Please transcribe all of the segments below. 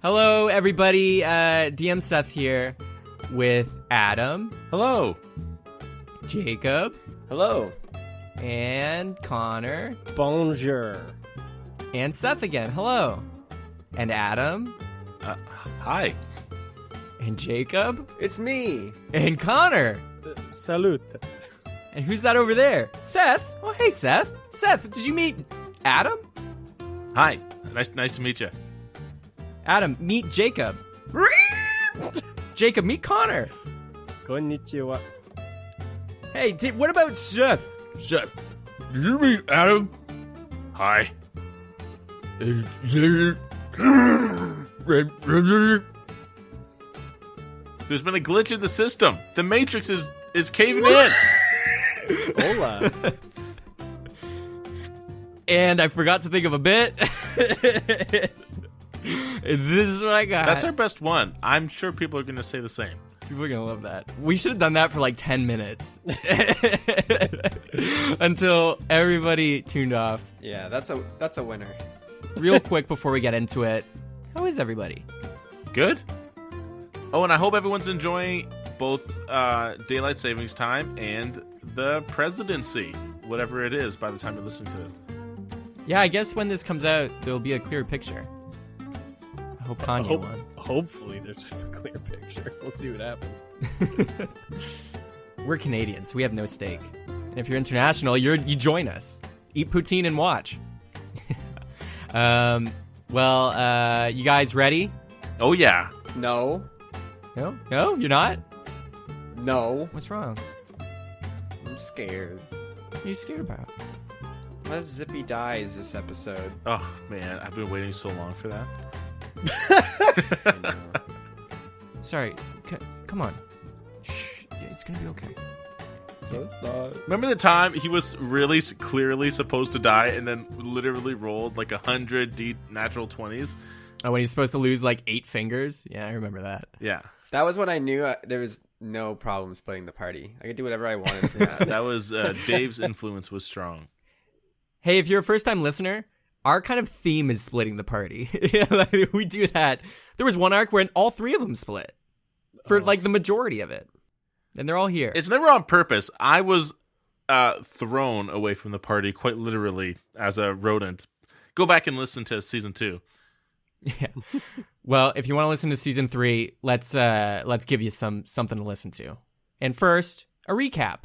Hello, everybody. DM Seth here with Adam. Hello. Jacob. Hello. And Connor. Bonjour. And Seth again. Hello. And Adam. Hi. And Jacob. It's me. And Connor. Salute. And who's that over there? Seth. Oh, hey, Seth. Seth, did you meet Adam? Hi. Nice to meet you. Adam, meet Jacob. Jacob, meet Connor. Konnichiwa. Hey, what about Seth? Seth, did you meet Adam? Hi. There's been a glitch in the system. The Matrix is caving in. Hola. And I forgot to think of a bit. And this is what I got. That's our best one. I'm sure people are going to say the same. People are going to love that. We should have done that for like 10 minutes. Until everybody tuned off. Yeah, that's a winner. Real quick before we get into it, how is everybody? Good. Oh, and I hope everyone's enjoying both Daylight Savings Time and the presidency, whatever it is, by the time you listen to this. Yeah, I guess when this comes out, there'll be a clear picture. I hope Kanye won. Hopefully there's a clear picture. We'll see what happens. We're Canadians, so we have no stake. And if you're international, you join us. Eat poutine and watch. You guys ready? Oh, yeah. No. No, you're not? No. What's wrong? I'm scared. What are you scared about? What if Zippy dies this episode? Oh, man. I've been waiting so long for that. Sorry, come on. Shh, yeah, it's gonna be okay. It's not. Remember the time he was really clearly supposed to die and then literally rolled like 100 natural 20s? Oh, when he's supposed to lose like 8 fingers? Yeah, I remember that. Yeah. That was when I knew there was no problem splitting the party. I could do whatever I wanted for that. That was Dave's influence was strong. Hey, if you're a first-time listener, our kind of theme is splitting the party. We do that. There was one arc where all 3 of them split for like the majority of it. And they're all here. It's never on purpose. I was thrown away from the party quite literally as a rodent. Go back and listen to season 2. Yeah. Well, if you want to listen to season 3, let's give you something to listen to. And first, a recap.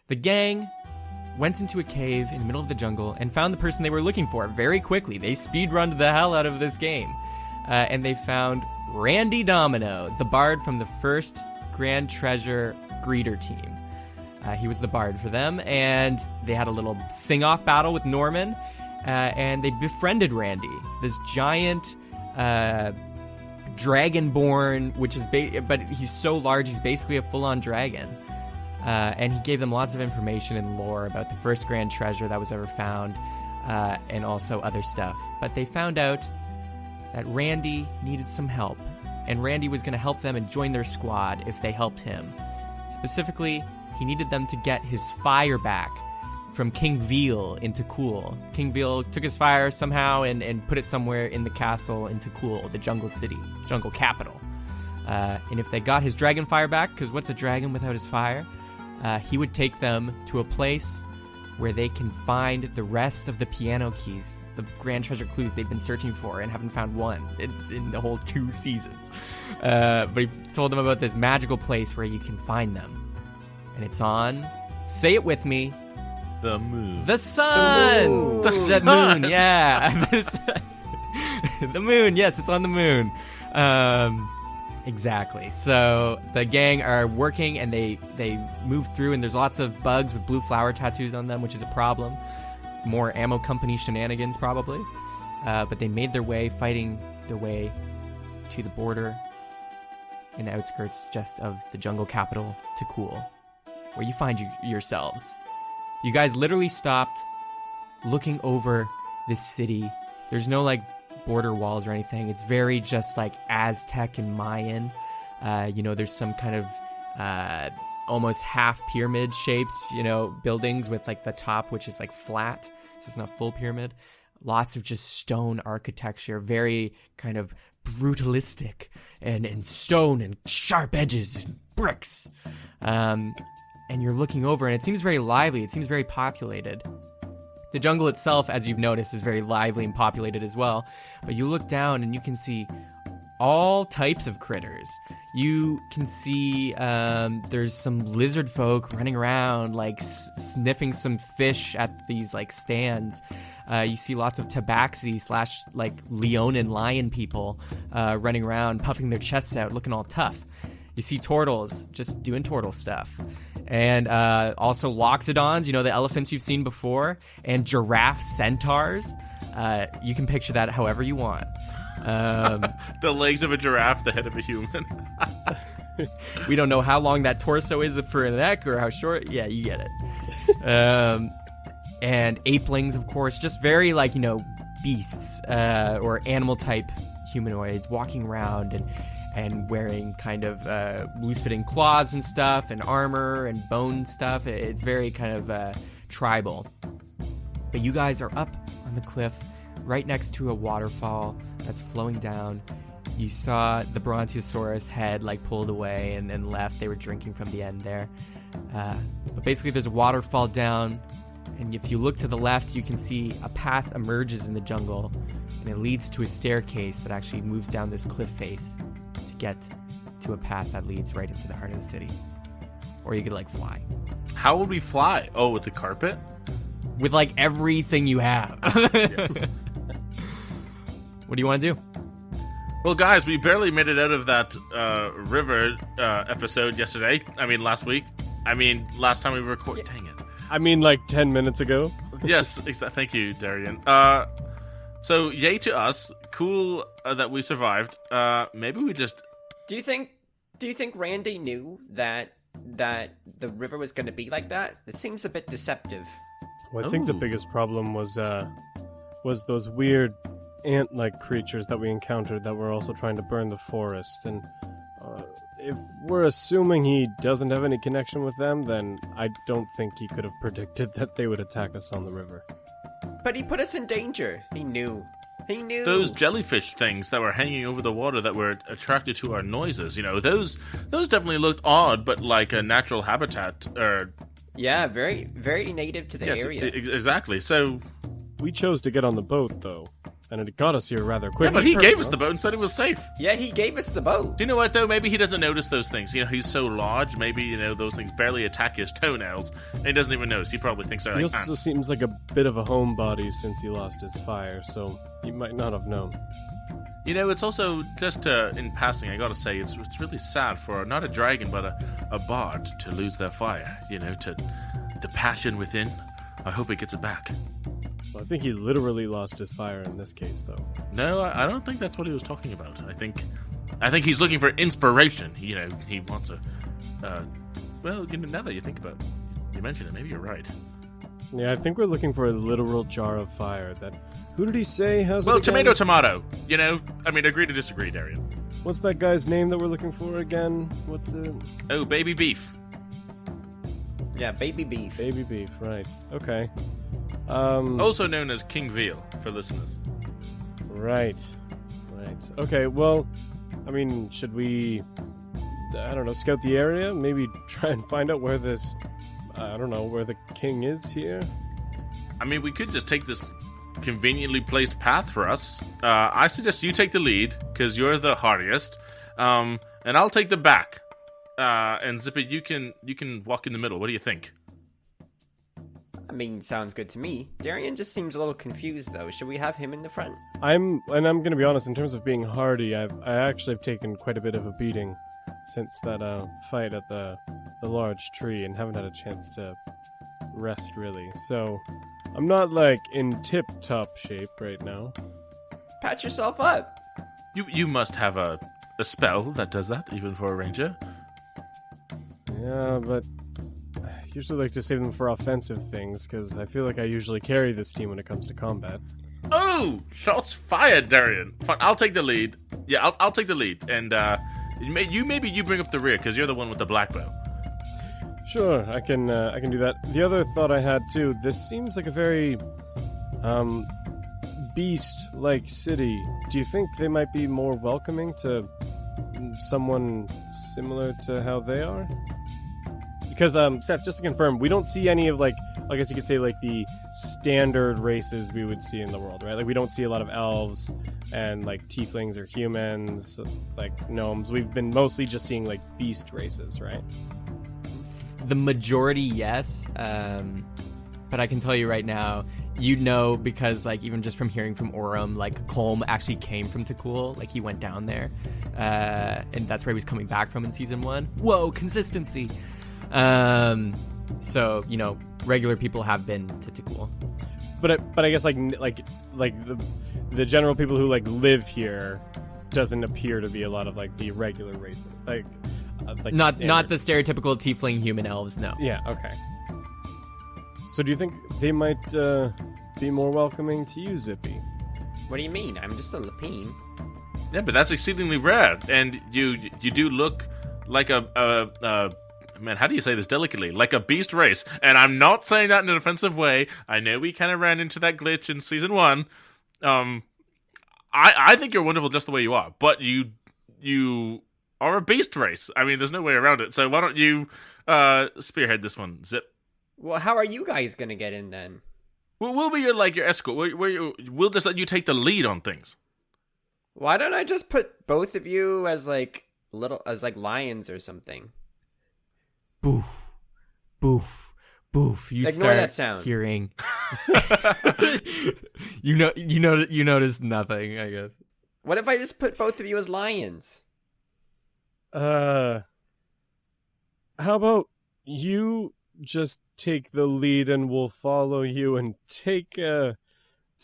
The gang went into a cave in the middle of the jungle and found the person they were looking for very quickly. They speedrunned the hell out of this game. And they found Randy Domino, the bard from the first Grand Treasure Greeter team. He was the bard for them, and they had a little sing-off battle with Norman, and they befriended Randy, this giant dragonborn, which is but he's so large, he's basically a full-on dragon. And he gave them lots of information and lore about the first grand treasure that was ever found, and also other stuff. But they found out that Randy needed some help, and Randy was going to help them and join their squad if they helped him. Specifically, he needed them to get his fire back from King Veal into Cool. King Veal took his fire somehow and put it somewhere in the castle into Cool, the jungle city, jungle capital. And if they got his dragon fire back, because what's a dragon without his fire? He would take them to a place where they can find the rest of the piano keys, the grand treasure clues they've been searching for and haven't found one. It's in the whole 2 seasons. But he told them about this magical place where you can find them. And it's on, say it with me, The moon. the sun! The sun! Moon, yeah. The moon, yes, it's on the moon. Exactly. So the gang are working and they move through, and there's lots of bugs with blue flower tattoos on them, which is a problem. More ammo company shenanigans probably. But they made their way, fighting their way to the border in the outskirts just of the jungle capital to Cool, where you find yourselves. You guys literally stopped looking over this city. There's no like border walls or anything. It's very just like Aztec and Mayan. There's some kind of almost half pyramid shapes, buildings with like the top, which is like flat. So it's not full pyramid. Lots of just stone architecture, very kind of brutalistic and stone and sharp edges and bricks. And you're looking over, and it seems very lively. It seems very populated. The jungle itself, as you've noticed, is very lively and populated as well. But you look down, and you can see all types of critters. You can see there's some lizard folk running around, like sniffing some fish at these like stands. You see lots of tabaxi / like leonin lion people running around, puffing their chests out, looking all tough. You see turtles just doing turtle stuff. And also loxodons, you know, the elephants you've seen before, and giraffe centaurs. You can picture that however you want. The legs of a giraffe, the head of a human. We don't know how long that torso is for a neck or how short. Yeah, you get it. And apelings, of course, just very like, you know, beasts or animal type humanoids walking around and wearing kind of loose-fitting claws and stuff and armor and bone stuff. It's very kind of tribal. But you guys are up on the cliff right next to a waterfall that's flowing down. You saw the Brontosaurus head like pulled away and left. They were drinking from the end there. But basically there's a waterfall down, and if you look to the left, you can see a path emerges in the jungle, and it leads to a staircase that actually moves down this cliff face to get to a path that leads right into the heart of the city. Or you could like fly. How would we fly? Oh, with the carpet? With like everything you have. Yes. What do you want to do? Well, guys, we barely made it out of that river episode yesterday. I mean, last week. I mean, last time we recorded. Dang it. I mean, like 10 minutes ago. Yes, exactly. Thank you, Darian. So, yay to us. Cool that we survived. Maybe we just... Do you think Randy knew that the river was going to be like that? It seems a bit deceptive. Well, I think the Ooh. biggest problem was those weird ant-like creatures that we encountered that were also trying to burn the forest. And if we're assuming he doesn't have any connection with them, then I don't think he could have predicted that they would attack us on the river. But he put us in danger. He knew. Those jellyfish things that were hanging over the water that were attracted to our noises, you know, those definitely looked odd, but like a natural habitat. Yeah, very, very native to the area. Exactly. So We chose to get on the boat, though, and it got us here rather quickly. yeah, but he gave us the boat and said it was safe. Yeah, he gave us the boat. Do you know what, though? Maybe he doesn't notice those things. You know, he's so large, maybe, you know, those things barely attack his toenails, and he doesn't even notice. He probably thinks they're He like also ants. seems like a bit of a homebody since he lost his fire, so he might not have known. You know, it's also, just in passing, I gotta say, it's really sad for not a dragon, but a bard to lose their fire. You know, to the passion within. I hope he gets it back. Well, I think he literally lost his fire in this case, though. No, I don't think that's what he was talking about. I think he's looking for inspiration. You know, he wants a... well, you know, now that you think about it, you mention it, maybe you're right. Yeah, I think we're looking for a literal jar of fire that... Who did he say has Well, it again? tomato. You know, I mean, agree to disagree, Darian. What's that guy's name that we're looking for again? What's it? Oh, baby beef. Yeah, baby beef. Baby beef, right. Okay. Also known as King Veal, for listeners. Right. Okay, well, I mean, should we, I don't know, scout the area? Maybe try and find out where this, I don't know, where the king is here? I mean, we could just take this conveniently placed path for us. I suggest you take the lead, because you're the hardiest, and I'll take the back. And Zippy, you can walk in the middle. What do you think? I mean, sounds good to me. Darian just seems a little confused, though. Should we have him in the front? I'm gonna be honest, in terms of being hardy, I actually have taken quite a bit of a beating since that fight at the large tree and haven't had a chance to rest, really. So, I'm not, like, in tip-top shape right now. Pat yourself up. You must have a spell that does that, even for a ranger. Yeah, but I usually like to save them for offensive things, because I feel like I usually carry this team when it comes to combat. Oh, shots fired, Darian. Fine, I'll take the lead. Yeah, I'll take the lead, and maybe you bring up the rear because you're the one with the black bow. Sure, I can do that. The other thought I had too, this seems like a very beast-like city, do you think they might be more welcoming to someone similar to how they are? Because, Seth, just to confirm, we don't see any of, I guess you could say, the standard races we would see in the world, right? We don't see a lot of elves and, tieflings or humans, gnomes. We've been mostly just seeing, beast races, right? The majority, yes. But I can tell you right now, because, even just from hearing from Orem, Colm actually came from Takul. He went down there. And that's where he was coming back from in Season 1. Whoa, consistency! So, regular people have been to Takul. But I guess, the general people who, live here doesn't appear to be a lot of, the regular races. Not standard. the stereotypical tiefling human elves, no. Yeah, okay. So do you think they might be more welcoming to you, Zippy? What do you mean? I'm just a Lapine. Yeah, but that's exceedingly rare, and you do look like a man, how do you say this delicately? Like a beast race. And I'm not saying that in an offensive way. I know we kind of ran into that glitch in Season 1. I think you're wonderful just the way you are, but you are a beast race. I mean, there's no way around it. So why don't you spearhead this one, Zip? Well, how are you guys gonna get in then? We'll be your escort. We'll just let you take the lead on things. Why don't I just put both of you as lions or something? Boof, boof, boof. You Ignore start that sound. Hearing. you notice nothing, I guess. What if I just put both of you as lions? How about you just take the lead and we'll follow you and take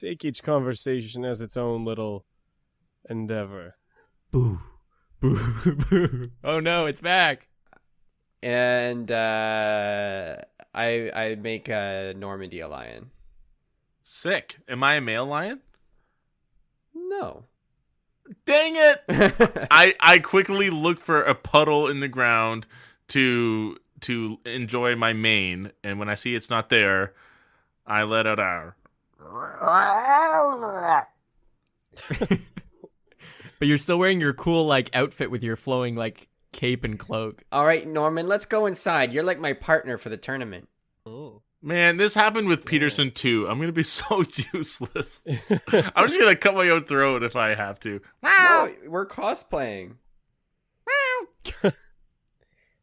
each conversation as its own little endeavor. Boo, boo, boo. Oh no, it's back. And I make Normandy a lion. Sick. Am I a male lion? No. Dang it! I quickly look for a puddle in the ground to enjoy my mane, and when I see it's not there, I let out our. But you're still wearing your cool outfit with your flowing cape and cloak. All right, Norman, let's go inside. You're like my partner for the tournament. Oh. Man, this happened with Peterson too. I'm gonna be so useless. I'm just gonna cut my own throat if I have to. No, we're cosplaying.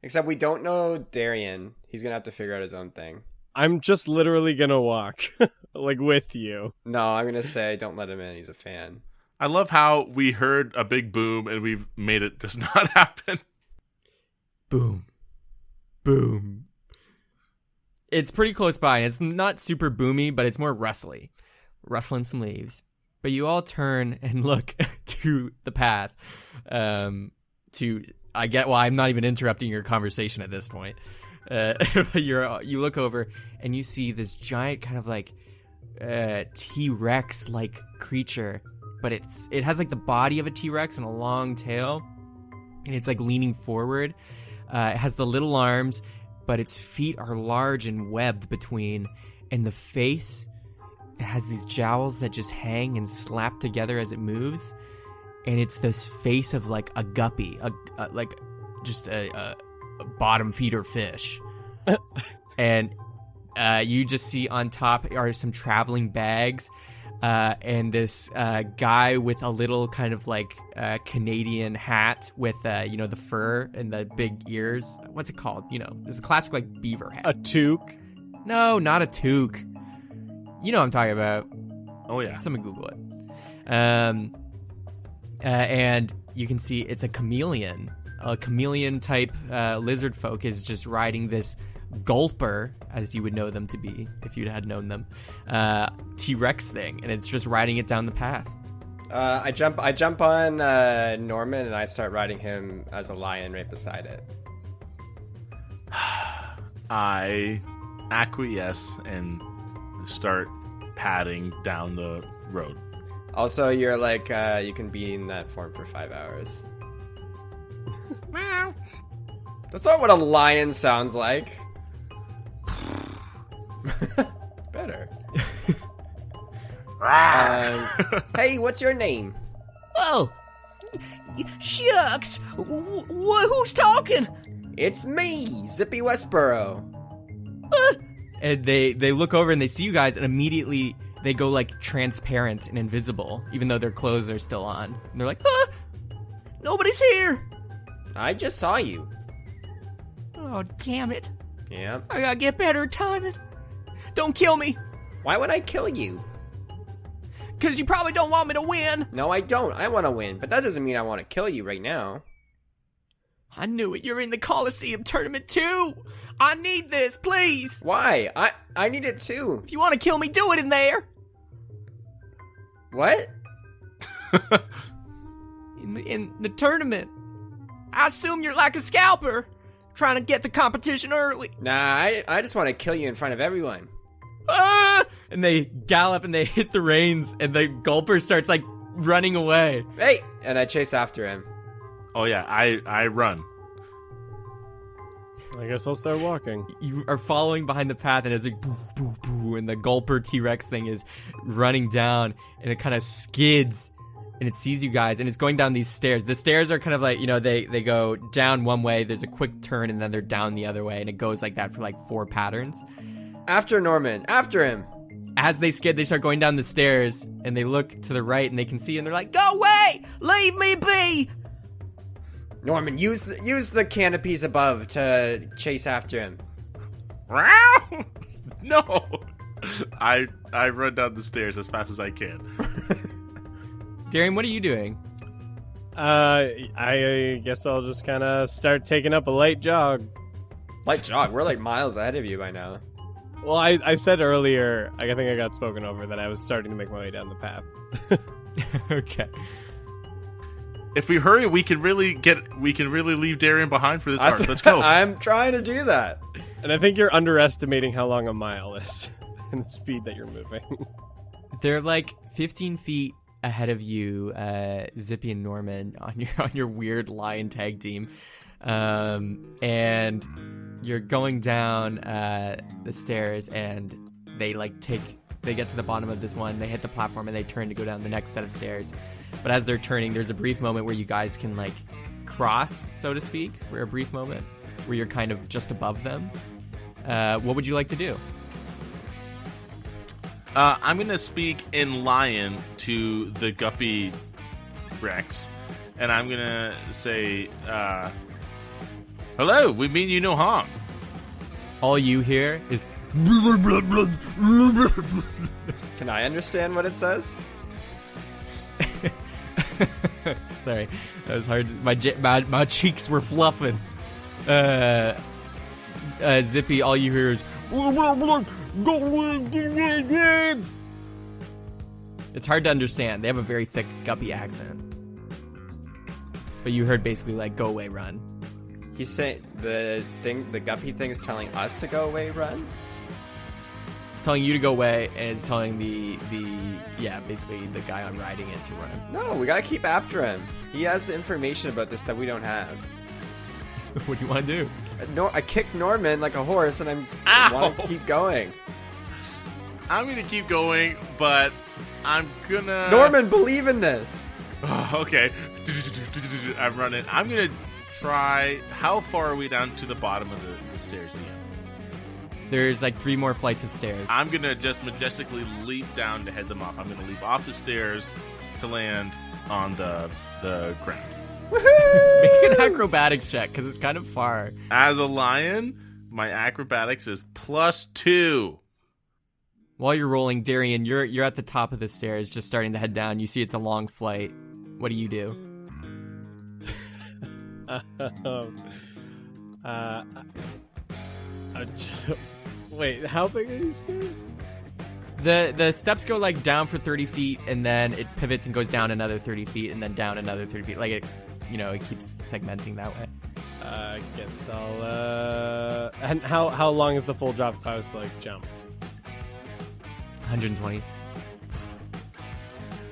Except we don't know Darian. He's gonna have to figure out his own thing. I'm just literally gonna walk, with you. No, I'm gonna say don't let him in. He's a fan. I love how we heard a big boom and we've made it just not happen. Boom. Boom. It's pretty close by, and it's not super boomy, but it's more rustling some leaves. But you all turn and look to the path. I'm not even interrupting your conversation at this point. But you look over and you see this giant kind of T-Rex like creature, but it has the body of a T-Rex and a long tail, and it's leaning forward. It has the little arms, but its feet are large and webbed between, and the face, it has these jowls that just hang and slap together as it moves, and it's this face of a guppy, a bottom feeder fish. And you just see on top are some traveling bags, and this guy with a little kind of Canadian hat with the fur and the big ears. What's it called? It's a classic beaver hat. A toque? No, not a toque. You know what I'm talking about. Oh yeah. Someone Google it. And you can see it's a chameleon. A chameleon type lizard folk is just riding this gulper, as you would know them to be if you had known them, T-Rex thing, and it's just riding it down the path. I jump on Norman and I start riding him as a lion right beside it. I acquiesce and start padding down the road. Also, you're you can be in that form for 5 hours. That's not what a lion sounds like. Better. Hey, what's your name? Oh, shucks. Who's talking? It's me, Zippy Westborough. And they look over and they see you guys, and immediately they go like transparent and invisible, even though their clothes are still on. And they're like, Nobody's here. I just saw you. Oh, damn it. Yeah. I gotta get better at timing. Don't kill me, Why would I kill you? because you probably don't want me to win. No, I don't. I want to win, but that doesn't mean I want to kill you right now. I knew it. You're in the Coliseum tournament too. I need this, please. Why? I need it too. If you want to kill me, do it in there. What? In the tournament. I assume you're like a scalper, trying to get the competition early. Nah, I just want to kill you in front of everyone. and they gallop and they hit the reins, and the gulper starts like running away. Hey! And I chase after him. Oh yeah, I run. I guess I'll start walking. You are following behind the path, and it's like boo, boo, boo, and the gulper T-Rex thing is running down, and it kind of skids, and it sees you guys, and it's going down these stairs. The stairs are kind of like, they go down one way, there's a quick turn, and then they're down the other way, and it goes like that for like 4 patterns. After Norman. After him. As they skid, they start going down the stairs, and they look to the right, and they can see, and they're like, Go away! Leave me be! Norman, use the canopies above to chase after him. No. I run down the stairs as fast as I can. Darian, what are you doing? I guess I'll just kind of start taking up a light jog. Light jog. We're like miles ahead of you by now. Well, I said earlier, I think I got spoken over, that I was starting to make my way down the path. Okay. If we hurry, we can really leave Darian behind for this arc. Let's go. I'm trying to do that. And I think you're underestimating how long a mile is and the speed that you're moving. They're like 15 feet ahead of you, Zippy and Norman, on your weird lion tag team, and you're going down the stairs, and they get to the bottom of this one, they hit the platform, and they turn to go down the next set of stairs. But as they're turning, there's a brief moment where you guys can like cross, so to speak, for a brief moment where you're kind of just above them. What would you like to do? I'm going to speak in lion to the Guppy Rex, and I'm going to say, hello, we mean you no harm. All you hear is Can I understand what it says? sorry, that was hard. My cheeks were fluffing. Zippy, all you hear is it's hard to understand. They have a very thick Guppy accent, but you heard basically like "go away, run." He's saying the Guppy thing is telling us to go away, run. It's telling you to go away, and it's telling basically the guy on riding it to run. No, we gotta keep after him. He has information about this that we don't have. What do you want to do? I kicked Norman like a horse, and I want to keep going. I'm going to keep going, but I'm gonna... Norman, believe in this. Oh, okay. I'm running. I'm going to try... How far are we down to the bottom of the stairs, DM? There's like 3 more flights of stairs. I'm going to just majestically leap down to head them off. I'm going to leap off the stairs to land on the ground. Make an acrobatics check, because it's kind of far. As a lion, my acrobatics is +2. While you're rolling, Darian, you're at the top of the stairs, just starting to head down. You see it's a long flight. What do you do? Wait, how big are these stairs? The steps go like down for 30 feet, and then it pivots and goes down another 30 feet, and then down another 30 feet. Like it keeps segmenting that way. I guess I'll. And how long is the full drop if I was to like jump? 120.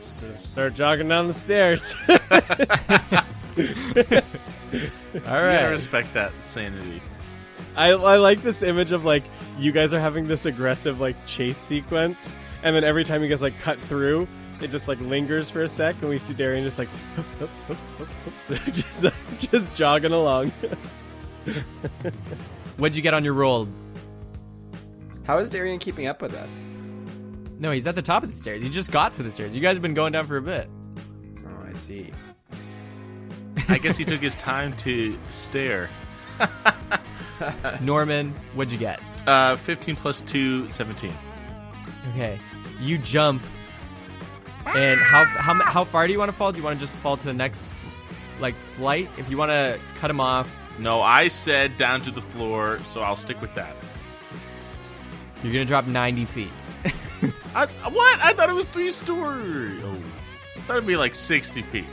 Just start jogging down the stairs. All right. I respect that sanity. I like this image of like you guys are having this aggressive like chase sequence, And then every time he gets like cut through, it just like lingers for a sec, and we see Darian just like just jogging along. What'd you get on your roll? How is Darian keeping up with us? No, he's at the top of the stairs. He just got to the stairs. You guys have been going down for a bit. Oh, I see. I guess he took his time to stare. Norman, what'd you get? 15 plus 2, 17. Okay, you jump. And how far do you want to fall? Do you want to just fall to the next flight? If you want to cut him off, No, I said down to the floor, so I'll stick with that. you're gonna drop 90 feet. What? I thought it was 3 stories. Oh, I thought it'd be like 60 feet.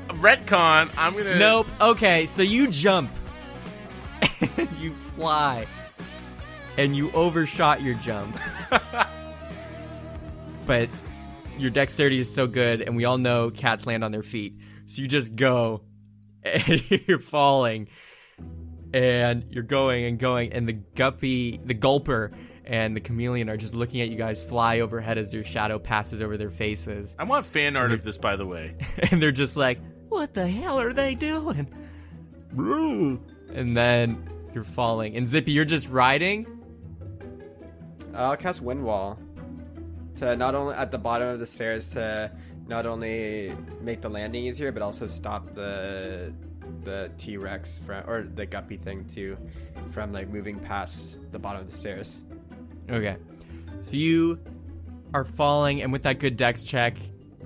Retcon. I'm gonna. Nope. Okay, so you jump. You fly. And you overshot your jump. But your dexterity is so good, and we all know cats land on their feet. So you just go, and you're falling, and you're going and going, and the gulper, and the chameleon are just looking at you guys fly overhead as your shadow passes over their faces. I want fan art of this, by the way. And they're just like, what the hell are they doing? And then you're falling. And Zippy, you're just riding? I'll cast Wind Wall to not only at the bottom of the stairs to not only make the landing easier, but also stop the T-Rex or the guppy thing from like moving past the bottom of the stairs. Okay. So you are falling, and with that good dex check,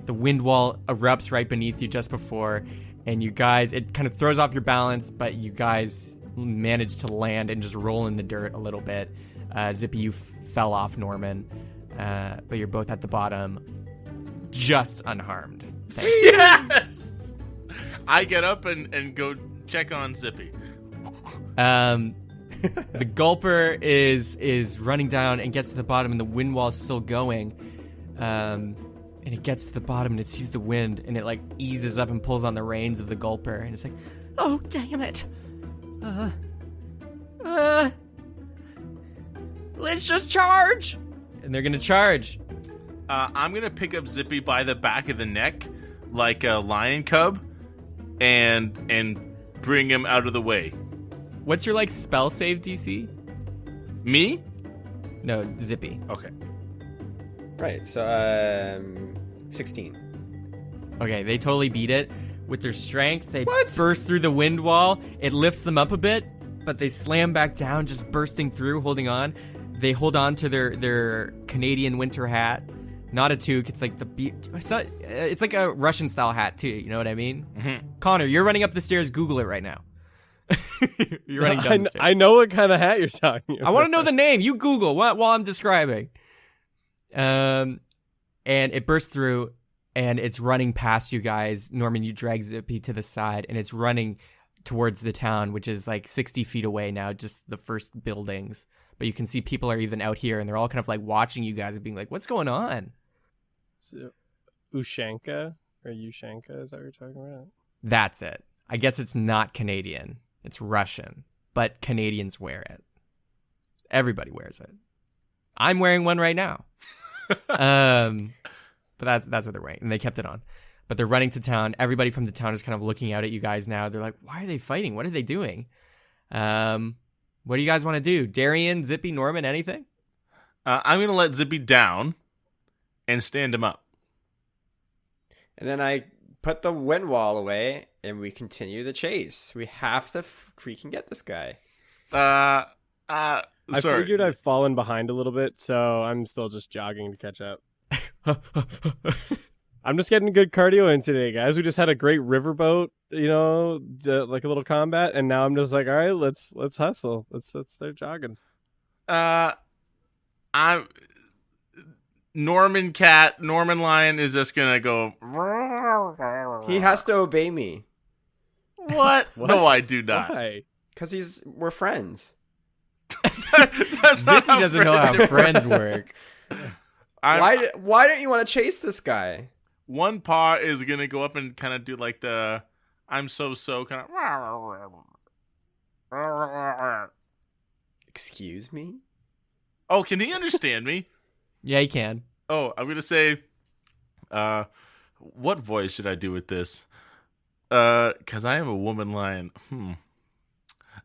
the wind wall erupts right beneath you just before, and you guys, it kind of throws off your balance, but you guys manage to land and just roll in the dirt a little bit. Zippy, you fell off, Norman, but you're both at the bottom, just unharmed. Yes! I get up and go check on Zippy. The gulper is running down and gets to the bottom, and the wind wall is still going. And it gets to the bottom, and it sees the wind, and it like eases up and pulls on the reins of the gulper, and it's like, oh damn it! Let's just charge! And they're gonna charge. I'm gonna pick up Zippy by the back of the neck, like a lion cub, and bring him out of the way. What's your spell save DC? Me? No, Zippy. Okay. Right. So 16. Okay, they totally beat it. With their strength, they burst through the wind wall. It lifts them up a bit, but they slam back down, just bursting through, holding on. They hold on to their Canadian winter hat. Not a toque. It's like it's like a Russian style hat too. You know what I mean? Mm-hmm. Connor, you're running up the stairs. Google it right now. You're running down the stairs. I know what kind of hat you're talking about. I want to know the name. You Google while I'm describing. And it bursts through, and it's running past you guys. Norman, you drag Zippy to the side, and it's running towards the town, which is like 60 feet away now, just the first buildings. But you can see people are even out here, and they're all kind of like watching you guys and being like, what's going on? So, Ushanka? Or Ushanka, is that what you're talking about? That's it. I guess it's not Canadian. It's Russian. But Canadians wear it. Everybody wears it. I'm wearing one right now. But that's what they're wearing. And they kept it on. But they're running to town. Everybody from the town is kind of looking out at you guys now. They're like, why are they fighting? What are they doing? What do you guys want to do? Darian, Zippy, Norman, anything? I'm going to let Zippy down and stand him up. And then I put the wind wall away, and we continue the chase. We have to freaking get this guy. I Sorry. figured I've fallen behind a little bit, so I'm still just jogging to catch up. I'm just getting good cardio in today, guys. We just had a great riverboat, like a little combat, and now I'm just like, all right, let's hustle. Let's start jogging. I'm Norman Lion is just gonna go. He has to obey me. What? No, I do not. Why? Because we're friends. Zippy doesn't know how friends work. Why don't you want to chase this guy? One paw is gonna go up and kind of do like the I'm so kind of. Excuse me? Oh, can he understand me? Yeah, you can. Oh, I'm gonna say, what voice should I do with this? Because I am a woman lion.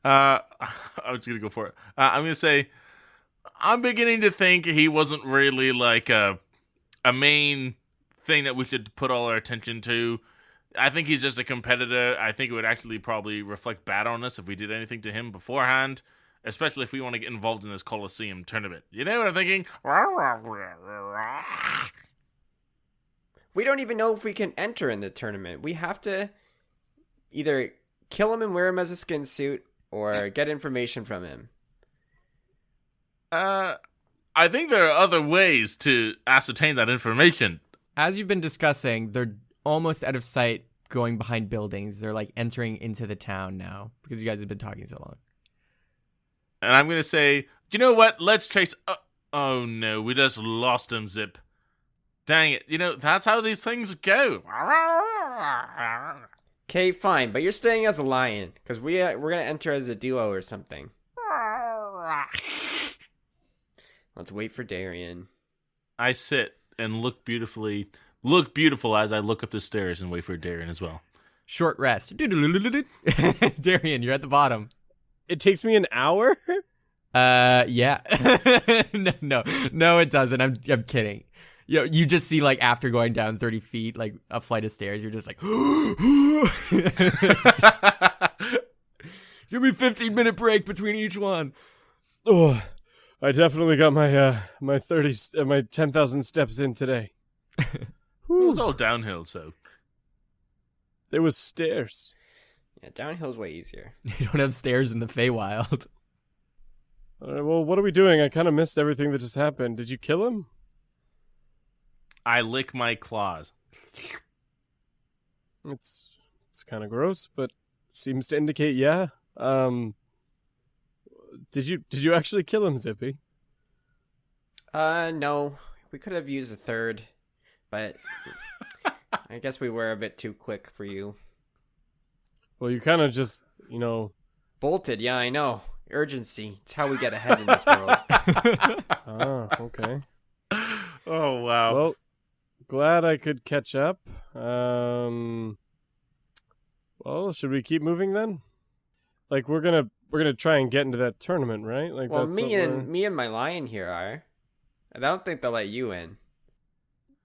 I'm just gonna go for it. I'm gonna say, I'm beginning to think he wasn't really like a main thing that we should put all our attention to. I think he's just a competitor. I think it would actually probably reflect bad on us if we did anything to him beforehand, especially if we want to get involved in this Colosseum tournament. You know what I'm thinking? We don't even know if we can enter in the tournament. We have to either kill him and wear him as a skin suit or get information from him. I think there are other ways to ascertain that information. As you've been discussing, they're almost out of sight going behind buildings. They're like entering into the town now because you guys have been talking so long. And I'm going to say, you know what? Let's chase... oh no, we just lost him, Zip. Dang it. You know, that's how these things go. Okay, fine, but you're staying as a lion because we're gonna enter as a duo or something. Let's wait for Darian. I sit and look beautiful as I look up the stairs and wait for Darian as well. Short rest. Darian, you're at the bottom. It takes me an hour? Yeah. No, it doesn't. I'm kidding. You just see, like, after going down 30 feet, like, a flight of stairs, you're just like, give me a 15-minute break between each one. Oh, I definitely got my 10,000 steps in today. It was all downhill, so. There was stairs. Yeah, downhill's way easier. You don't have stairs in the Feywild. All right, well, what are we doing? I kind of missed everything that just happened. Did you kill him? I lick my claws. It's kind of gross, but seems to indicate yeah. Did you actually kill him, Zippy? No. We could have used a third, but I guess we were a bit too quick for you. Well, you kind of just, Bolted, yeah, I know. Urgency. It's how we get ahead in this world. Okay. Oh, wow. Well, glad I could catch up. Well, should we keep moving then? Like, we're gonna try and get into that tournament, right? Like, Well, that's me and my lion here are. I don't think they'll let you in.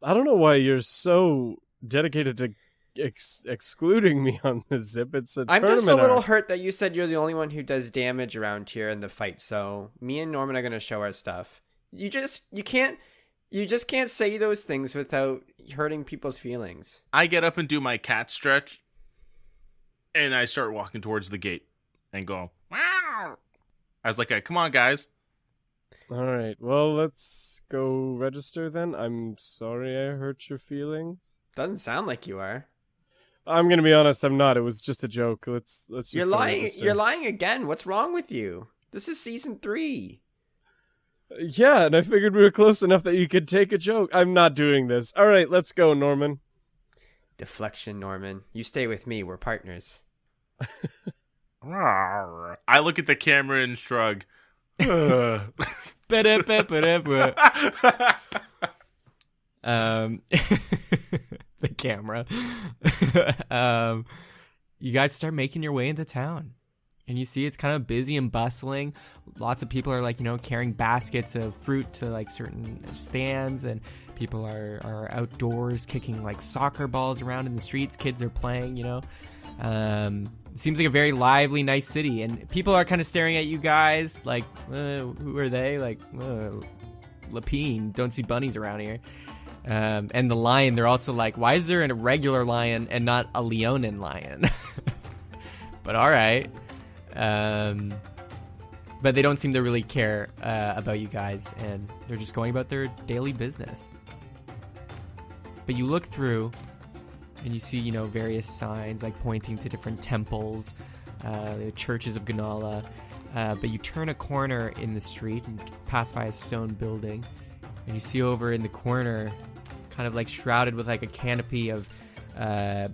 I don't know why you're so dedicated to excluding me on this, Zip. It's a I'm tournament just a little arc. hurt that you said you're the only one who does damage around here in the fight. So me and Norman are gonna show our stuff. You just can't say those things without hurting people's feelings. I get up and do my cat stretch, and I start walking towards the gate and go, wow. I was like, come on, guys. All right, well, let's go register then. I'm sorry I hurt your feelings. Doesn't sound like you are. I'm gonna be honest, I'm not. It was just a joke. Let's just You're go lying. register. You're lying again. What's wrong with you? This is season 3. Yeah, and I figured we were close enough that you could take a joke. I'm not doing this. All right, let's go, Norman. Deflection, Norman. You stay with me. We're partners. I look at the camera and shrug. The camera. You guys start making your way into town. And you see it's kind of busy and bustling. Lots of people are carrying baskets of fruit to certain stands, and people are outdoors kicking soccer balls around in the streets. Kids are playing, It seems like a very lively, nice city, and people are kind of staring at you guys like, who are they? Lapine, don't see bunnies around here. And the lion, they're also like, why is there a regular lion and not a Leonin lion? But all right. But they don't seem to really care about you guys, and they're just going about their daily business. But you look through, and you see, various signs pointing to different temples, the churches of Ganala. But you turn a corner in the street and pass by a stone building, and you see over in the corner, kind of shrouded with a canopy of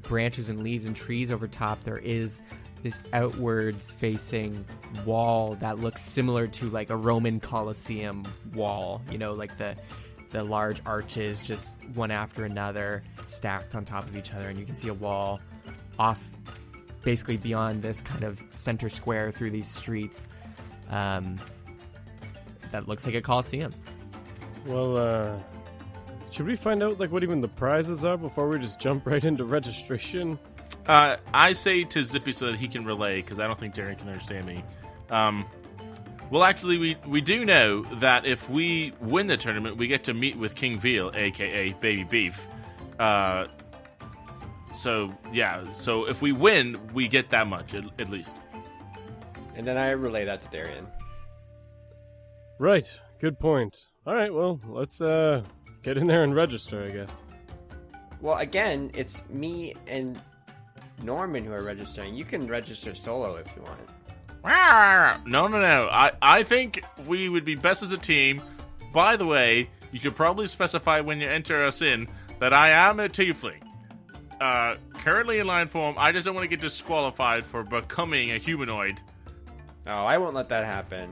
branches and leaves and trees over top, there is this outwards facing wall that looks similar to a Roman Colosseum wall, the the large arches just one after another stacked on top of each other, and you can see a wall off basically beyond this kind of center square through these streets that looks like a coliseum. Well, should we find out like what even the prizes are before we just jump right into registration? I say to Zippy so that he can relay, because I don't think Darren can understand me. Well, actually, we do know that if we win the tournament, we get to meet with King Veal, a.k.a. Baby Beef. So if we win, we get that much, at least. And then I relay that to Darian. Right. Good point. All right, well, let's get in there and register, I guess. Well, again, it's me and Norman who are registering. You can register solo if you want. No. I think we would be best as a team. By the way, you should probably specify when you enter us in that I am a tiefling. Currently in line form, I just don't want to get disqualified for becoming a humanoid. Oh, I won't let that happen.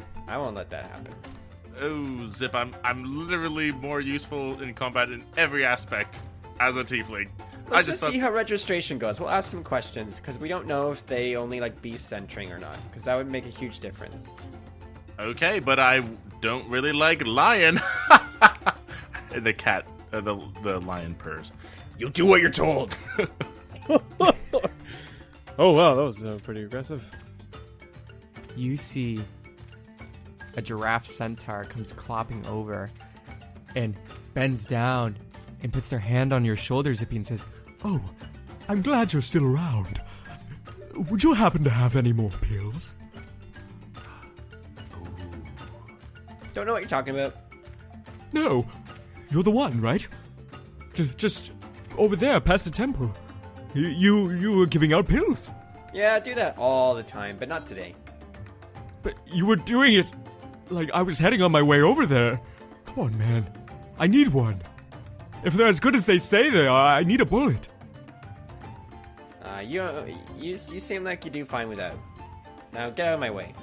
Oh, Zip, I'm literally more useful in combat in every aspect as a tiefling. Let's just see how registration goes. We'll ask some questions, because we don't know if they only like beast centering or not, because that would make a huge difference. Okay, but I don't really like lion. The cat, the lion purrs. You'll do what you're told. Oh, wow, that was pretty aggressive. You see a giraffe centaur comes clopping over and bends down and puts their hand on your shoulder, Zippy, and says, Oh, I'm glad you're still around. Would you happen to have any more pills? Don't know what you're talking about. No, you're the one, right? Just over there, past the temple. You were giving out pills. Yeah, I do that all the time, but not today. But you were doing it like I was heading on my way over there. Come on, man. I need one. If they're as good as they say they are, I need a bullet. You seem like you do fine without. Now get out of my way.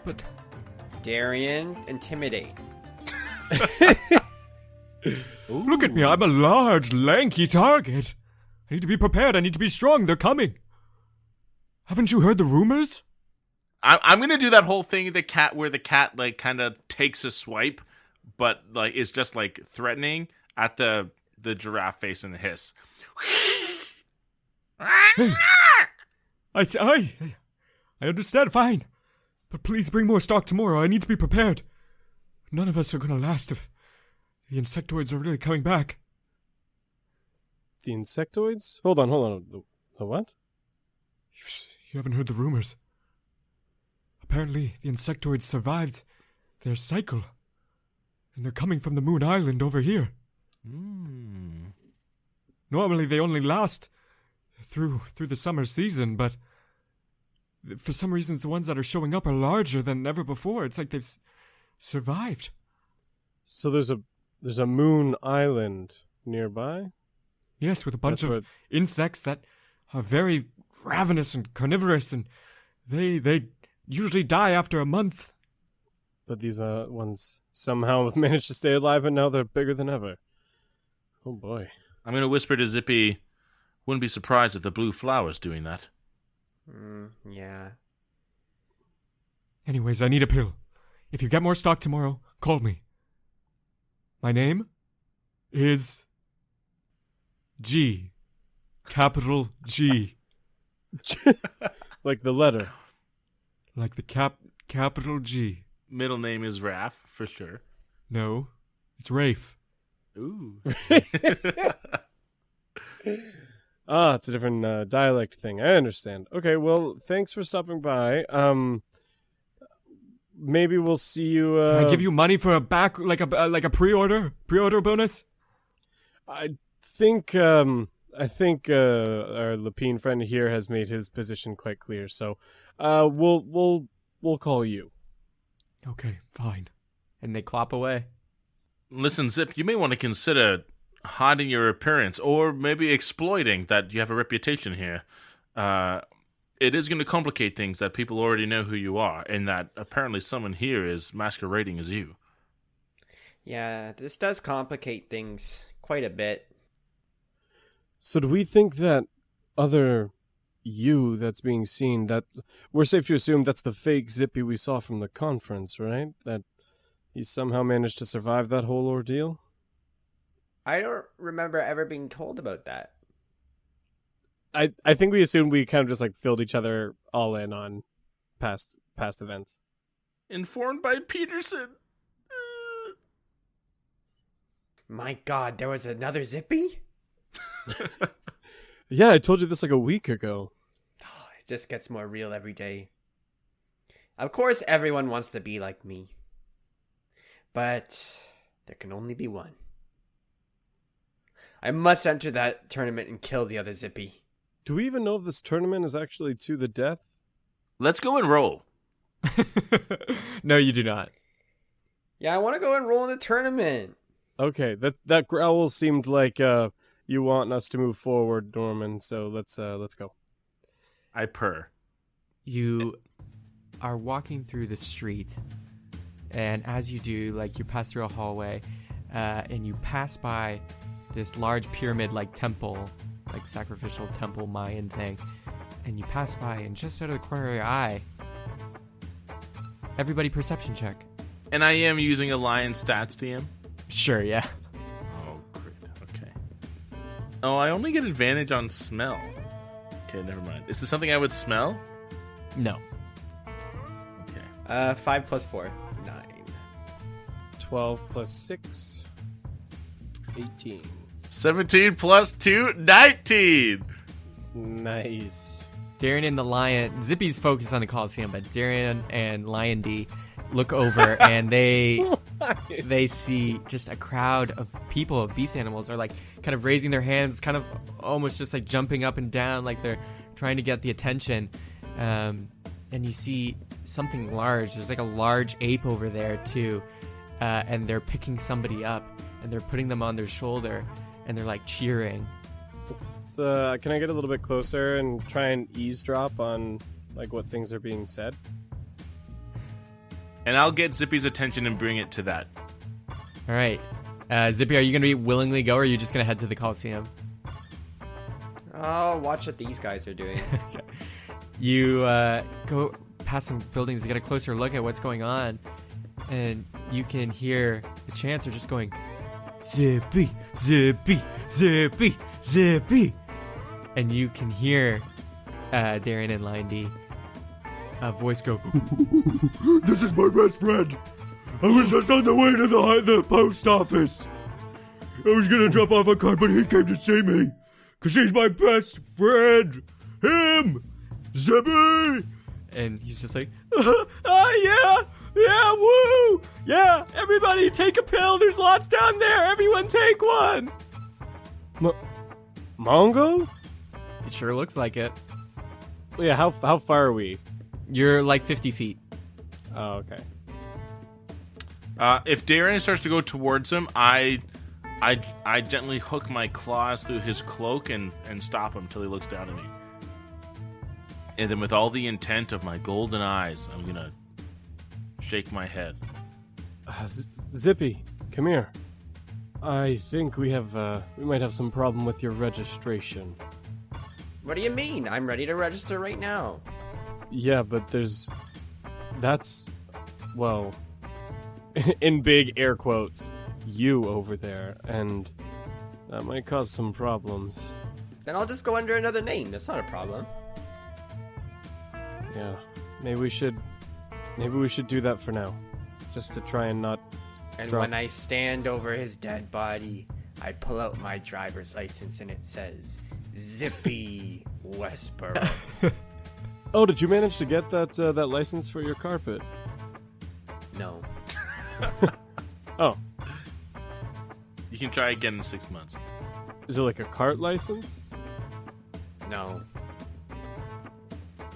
But Darian, intimidate. look at me. I'm a large, lanky target. I need to be prepared. I need to be strong. They're coming. Haven't you heard the rumors? I'm gonna do that whole thing where the cat like kind of takes a swipe, but like it's just like threatening at the giraffe face and the hiss. Hey, I understand. Fine, but please bring more stock tomorrow. I need to be prepared. None of us are gonna last if the insectoids are really coming back. The insectoids? Hold on. The what? You haven't heard the rumors. Apparently, the insectoids survived their cycle, and they're coming from the Moon Island over here. Normally, they only last through the summer season, but for some reason, the ones that are showing up are larger than ever before. It's like they've survived. So there's a Moon Island nearby? Yes, with a bunch of insects that are very ravenous and carnivorous, and they usually die after a month. But these ones somehow have managed to stay alive, and now they're bigger than ever. Oh boy. I'm gonna whisper to Zippy, wouldn't be surprised if the blue flower's doing that. Yeah. Anyways, I need a pill. If you get more stock tomorrow, call me. My name is G. Capital G. Like the letter. Like the capital G. Middle name is Raph, for sure. No, it's Rafe. Ooh. It's a different dialect thing. I understand. Okay, well, thanks for stopping by. Maybe we'll see you. Can I give you money for a pre-order bonus? I think our Lapine friend here has made his position quite clear. So, we'll call you. Okay, fine. And they clop away. Listen, Zip, you may want to consider hiding your appearance, or maybe exploiting that you have a reputation here. It is going to complicate things that people already know who you are, and that apparently someone here is masquerading as you. Yeah, this does complicate things quite a bit. So do we think that other you that's being seen, that we're safe to assume that's the fake Zippy we saw from the conference, right? That he somehow managed to survive that whole ordeal? I don't remember ever being told about that. I think we assumed we kind of just like filled each other all in on past events. Informed by Peterson. My God, there was another Zippy? Yeah, I told you this like a week ago. Oh, it just gets more real every day. Of course, everyone wants to be like me. But there can only be one. I must enter that tournament and kill the other Zippy. Do we even know if this tournament is actually to the death? Let's go and roll. No, you do not. Yeah, I want to go and roll in the tournament. Okay, that growl seemed like you want us to move forward, Norman. So let's go. I purr. You are walking through the street, and as you do, like, you pass through a hallway, and you pass by this large pyramid-like temple, like sacrificial temple Mayan thing, and you pass by, and just out of the corner of your eye, everybody perception check. And I am using a lion stats DM. Sure, yeah. Oh, great. Okay. Oh, I only get advantage on smell. Okay, never mind. Is this something I would smell? No. Okay. 5 plus 4. 9. 12 plus 6. 18. 17 plus 2, 19. Nice. Darren and the Lion, Zippy's focused on the Coliseum, but Darren and Lion D look over and they see just a crowd of people, of beast animals, are like kind of raising their hands, kind of almost just like jumping up and down, like they're trying to get the attention. And you see something large. There's like a large ape over there too, and they're picking somebody up and they're putting them on their shoulder and they're like cheering. So, can I get a little bit closer and try and eavesdrop on like what things are being said? And I'll get Zippy's attention and bring it to that. All right. Zippy, are you going to be willingly go, or are you just going to head to the Coliseum? Oh, watch what these guys are doing. Okay. You go past some buildings to get a closer look at what's going on, and you can hear the chants are just going, Zippy, Zippy, Zippy, Zippy. And you can hear Darren and Lion D a voice go, This is my best friend. I was just on the way to the post office. I was gonna drop off a card, but he came to see me. Cause he's my best friend. Him! Zippy! and he's just like, yeah, woo! Yeah, everybody take a pill. There's lots down there. Everyone take one. Mongo? It sure looks like it. Well, yeah, how far are we? You're like 50 feet. Oh, okay. If Darren starts to go towards him, I gently hook my claws through his cloak and stop him till he looks down at me. And then with all the intent of my golden eyes, I'm gonna shake my head. Zippy, come here. I think we might have some problem with your registration. What do you mean? I'm ready to register right now. Yeah, but that's, well, in big air quotes, you over there, and that might cause some problems. Then I'll just go under another name. That's not a problem. Yeah, maybe we should do that for now, just to try and not. And drop. when I stand over his dead body, I pull out my driver's license and it says Zippy Westborough. Oh, did you manage to get that license for your carpet? No. Oh, You can try again in 6 months. is it like a cart license? No.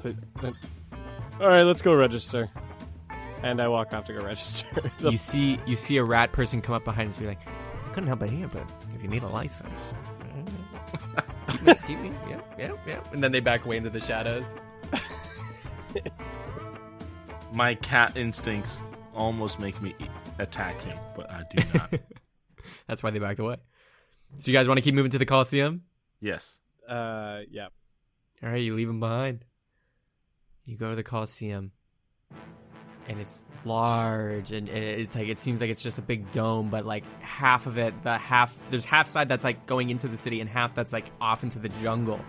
But all right, let's go register. And I walk off to go register. You see a rat person come up behind us. You're like, I couldn't help but hear, but if you need a license, keep me. Yeah. And then they back away into the shadows. My cat instincts almost make me attack him, but I do not. That's why they backed away. So you guys want to keep moving to the Coliseum? Yes. Yeah. All right, you leave them behind. You go to the Coliseum, and it's large, and it's like it seems like it's just a big dome, but like half of it, there's half side that's like going into the city, and half that's like off into the jungle,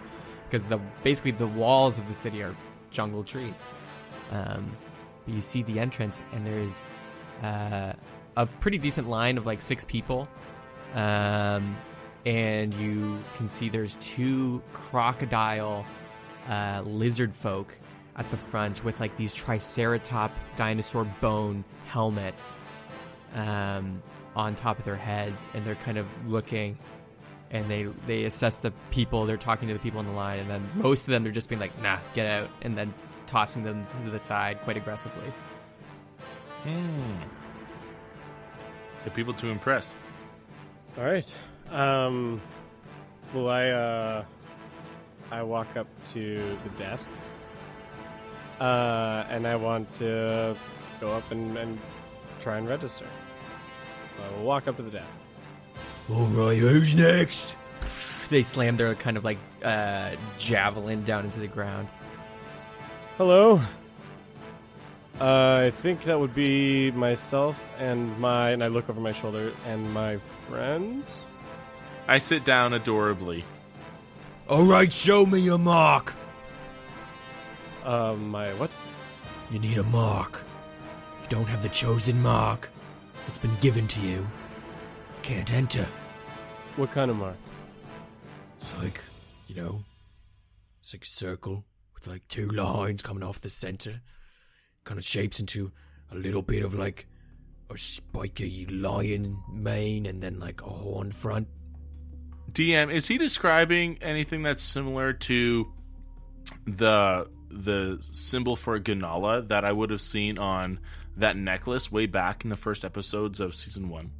because basically the walls of the city are jungle trees. You see the entrance, and there's a pretty decent line of like 6 people. And you can see there's 2 crocodile lizard folk at the front with like these triceratop dinosaur bone helmets on top of their heads, and they're kind of looking, and they assess the people. They're talking to the people in the line, and then most of them are just being like, nah, get out, and then tossing them to the side quite aggressively. The people to impress. All right. Well, I walk up to the desk, and I want to go up and try and register. So I will walk up to the desk. All right, who's next? They slam their kind of like javelin down into the ground. Hello. I think that would be myself and I look over my shoulder, and my friend. I sit down adorably. All right, show me your mark. My what? You need a mark. You don't have the chosen mark. It's been given to you. You can't enter. What kind of mark? It's like, it's like a circle with like 2 lines coming off the center. Kind of shapes into a little bit of like a spiky lion mane and then like a horn front. DM, is he describing anything that's similar to the symbol for Ganala that I would have seen on that necklace way back in the first episodes of season 1?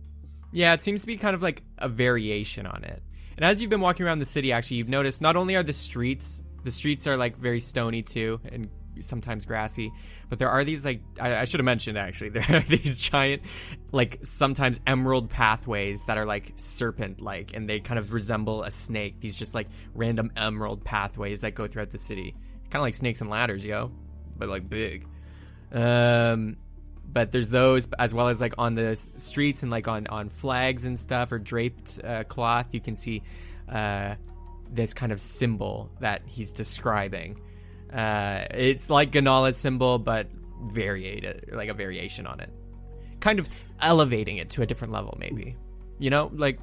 Yeah, it seems to be kind of like a variation on it. And as you've been walking around the city, actually, you've noticed not only are the streets are like very stony too, and sometimes grassy, but there are these like I should have mentioned, actually, there are these giant like sometimes emerald pathways that are like serpent like, and they kind of resemble a snake. These just like random emerald pathways that go throughout the city, kind of like snakes and ladders, but like big. But there's those, as well as like on the streets and like on flags and stuff, or draped cloth, you can see this kind of symbol that he's describing. It's like Ganala's symbol, but variated, like a variation on it, kind of elevating it to a different level, maybe. Like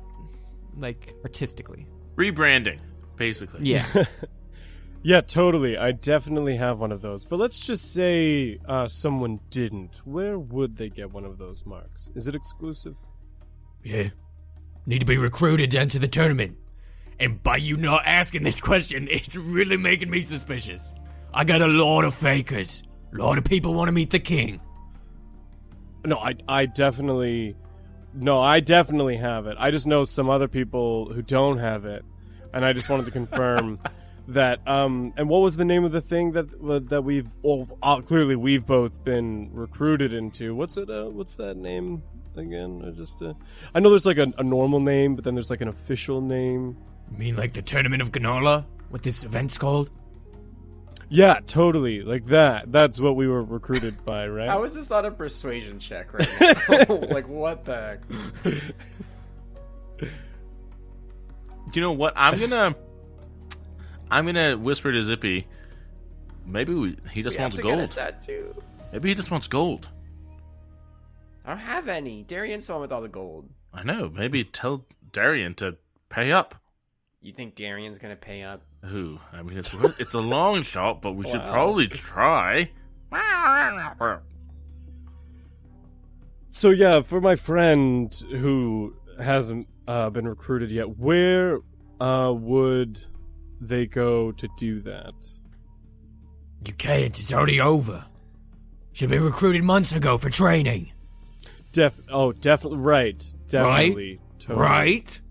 artistically. Rebranding, basically. Yeah. Yeah, totally. I definitely have one of those. But let's just say someone didn't. Where would they get one of those marks? Is it exclusive? Yeah. Need to be recruited to enter the tournament. And by you not asking this question, it's really making me suspicious. I got a lot of fakers. A lot of people want to meet the king. No, I definitely have it. I just know some other people who don't have it. And I just wanted to confirm that, and what was the name of the thing that we've, clearly we've both been recruited into? What's that name again? I know there's like a normal name, but then there's like an official name. You mean like the Tournament of Ganola? What this event's called? Yeah, totally. Like that. That's what we were recruited by, right? How is this not a persuasion check right now? Like, what the heck? You know what? I'm gonna whisper to Zippy. Maybe he just wants gold. Get a tattoo. Maybe he just wants gold. I don't have any. Darian's the one with all the gold. I know. Maybe tell Darian to pay up. You think Darian's gonna pay up? Who? I mean, it's a long shot, but we should probably try. So yeah, for my friend who hasn't been recruited yet, where would they go to do that? You can't. It's already over. Should have been recruited months ago for training. Definitely right. Definitely. Right? Totally. Right?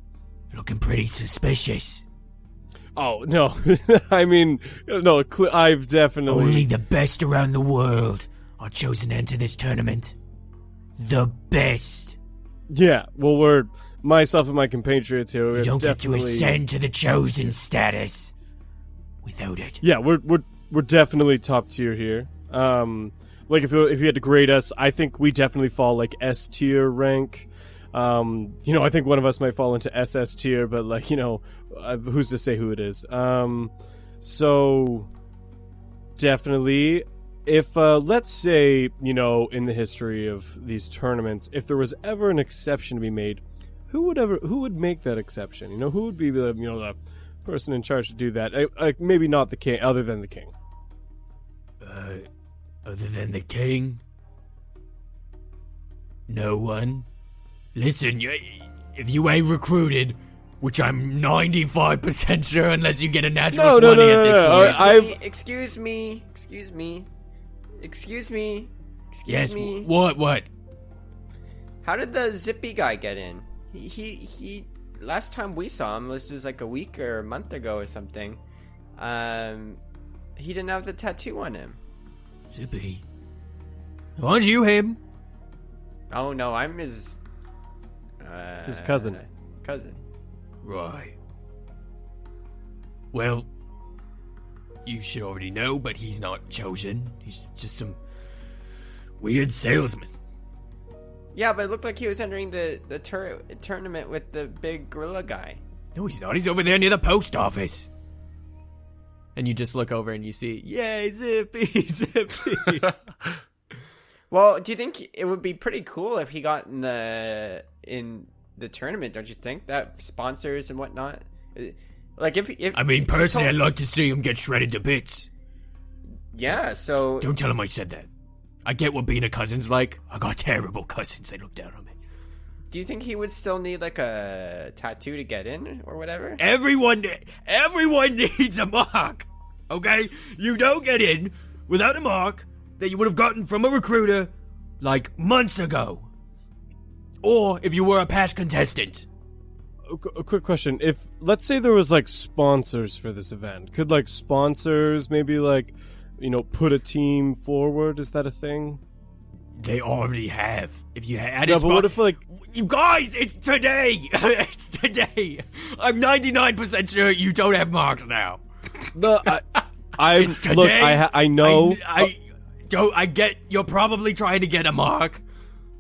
Looking pretty suspicious. Oh, no. I mean, no, I've definitely... Only the best around the world are chosen to enter this tournament. the best. Yeah, well, we're myself and my compatriots here. You We're don't get to definitely ascend to the chosen status without it. Yeah, we're definitely top tier here. Like if you had to grade us, I think we definitely fall like S tier rank. I think one of us might fall into SS tier, but like, who's to say who it is? So definitely, if let's say, in the history of these tournaments, if there was ever an exception to be made, who would make that exception? Who would be the person in charge to do that? Maybe not the king, other than the king. Other than the king? No one? Listen, if you ain't recruited, which I'm 95% sure unless you get a natural 20 at this point. Excuse me. Yes, me. what? How did the Zippy guy get in? He last time we saw him was like a week or a month ago or something. He didn't have the tattoo on him. Zippy? Aren't you him? Oh no, I'm his. It's his cousin. Right. Well, you should already know, but he's not chosen. He's just some weird salesman. Yeah, but it looked like he was entering the tournament with the big gorilla guy. No, he's not. He's over there near the post office. And you just look over and you see, yay, Zippy, Zippy. Well, do you think it would be pretty cool if he got in the tournament? Don't you think that sponsors and whatnot? Like if I mean, personally, I'd like to see him get shredded to bits. Yeah. So don't tell him I said that. I get what being a cousin's like. I got terrible cousins. They look down on me. Do you think he would still need like a tattoo to get in or whatever? Everyone needs a mark. Okay, you don't get in without a mark that you would have gotten from a recruiter like months ago. Or if you were a past contestant. A quick question. If, let's say there was, like, sponsors for this event, could, like, sponsors maybe, like, put a team forward? Is that a thing? They already have. If you had but what if, like... You guys, it's today! It's today! I'm 99% sure you don't have marks now. No, It's today. Look, I know... I get you're probably trying to get a mark.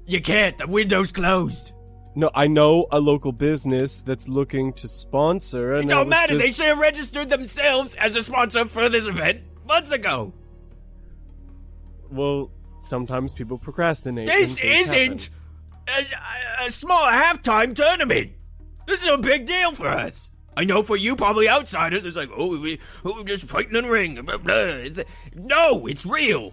You can't. The window's closed. No, I know a local business that's looking to sponsor. And it don't matter. They should have registered themselves as a sponsor for this event months ago. Well, sometimes people procrastinate. This isn't a small halftime tournament. This is a big deal for us. I know for you, probably outsiders, it's like, we're just fighting in a ring. Blah, blah. No, it's real.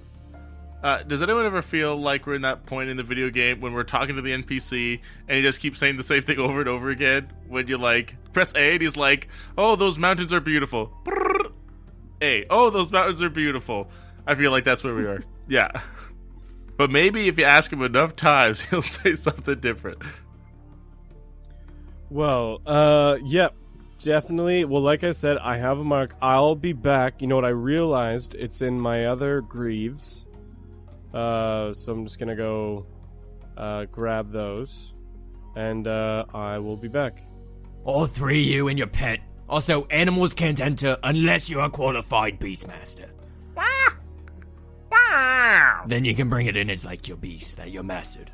Does anyone ever feel like we're in that point in the video game when we're talking to the NPC and he just keeps saying the same thing over and over again? When you press A and he's like, oh, those mountains are beautiful. Brrr. A, oh, those mountains are beautiful. I feel like that's where we are. Yeah. But maybe if you ask him enough times, he'll say something different. Well, yeah, definitely. Well, like I said, I have a mark. I'll be back. You know what I realized? It's in my other greaves. So I'm just gonna go grab those, and I will be back. All three, you and your pet. Also, animals can't enter unless you're a qualified beastmaster. Then you can bring it in as like your beast that you're mastered.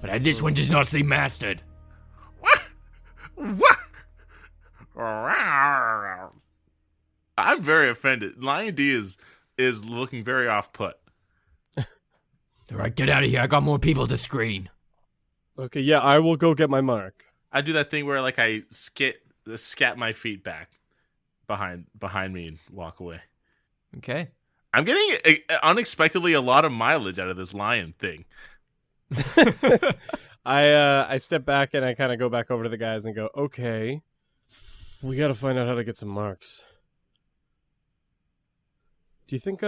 But this one does not seem mastered. I'm very offended. Lion D is looking very off-put. Alright, get out of here. I got more people to screen. Okay, yeah, I will go get my mark. I do that thing where I scat my feet back behind me and walk away. Okay. I'm getting unexpectedly a lot of mileage out of this lion thing. I step back and I kind of go back over to the guys and go, okay, we got to find out how to get some marks. Do you think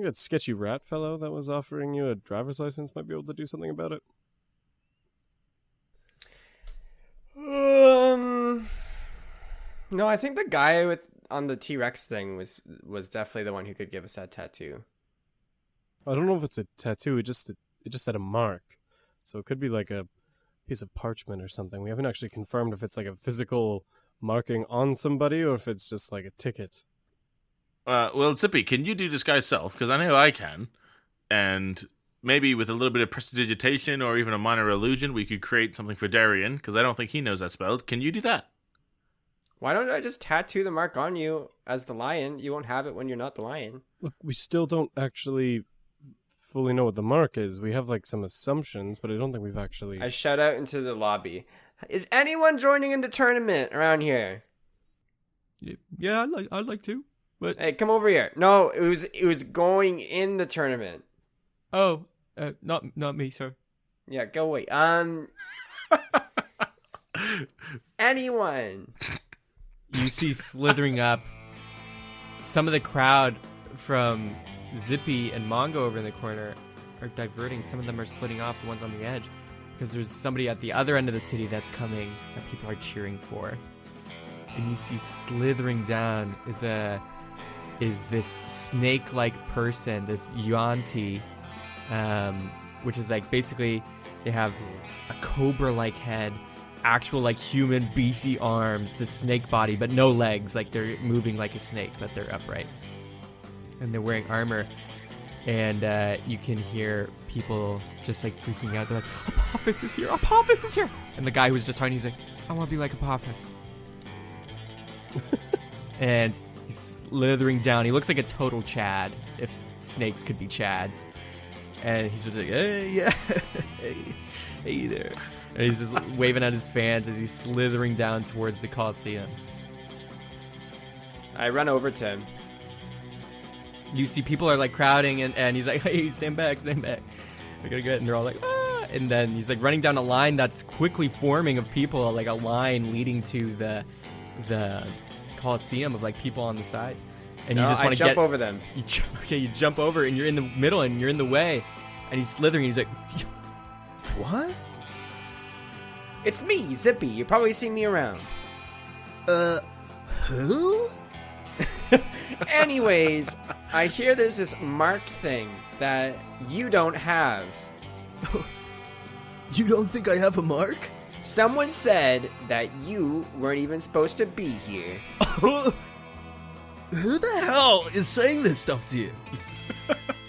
that sketchy rat fellow that was offering you a driver's license might be able to do something about it? No, I think the guy on the T-Rex thing was definitely the one who could give us that tattoo. I don't know if it's a tattoo. just said a mark. So it could be like a piece of parchment or something. We haven't actually confirmed if it's like a physical marking on somebody or if it's just like a ticket. Well, Zippy, can you do disguise self? Because I know I can. And maybe with a little bit of prestidigitation or even a minor illusion, we could create something for Darian, because I don't think he knows that spell. Can you do that? Why don't I just tattoo the mark on you as the lion? You won't have it when you're not the lion. Look, we still don't actually fully know what the mark is. We have like some assumptions, but I don't think we've actually... I shout out into the lobby. Is anyone joining in the tournament around here? Yeah, I'd like to. But Hey, come over here. No, it was going in the tournament. oh, not me, sir. Yeah, go away. Anyone? You see slithering up some of the crowd from Zippy and Mongo over in the corner are diverting. Some of them are splitting off, the ones on the edge, because there's somebody at the other end of the city that's coming that people are cheering for. And you see slithering down is this snake-like person, this Yuan-Ti, which is like basically they have a cobra-like head, actual like human beefy arms, the snake body, but no legs. Like they're moving like a snake, but they're upright. And they're wearing armor. And you can hear people just like freaking out. They're like, Apophis is here! Apophis is here! And the guy who was just talking, he's like, I want to be like Apophis. And he's slithering down. He looks like a total Chad, if snakes could be Chads. And he's just like, hey, yeah, hey there. And he's just waving at his fans as he's slithering down towards the Coliseum. I run over to him. You see people are like crowding, and he's like, hey, stand back. I gotta get, and they're all like, ah. And then he's like running down a line that's quickly forming of people, like a line leading to the Coliseum of like people on the sides. And you just want to jump over them. You jump over, and you're in the middle, and you're in the way. And he's slithering, and he's like, What? It's me, Zippy. You've probably seen me around. Who? Anyways, I hear there's this marked thing that you don't have. You don't think I have a mark? Someone said that you weren't even supposed to be here. Who the hell is saying this stuff to you?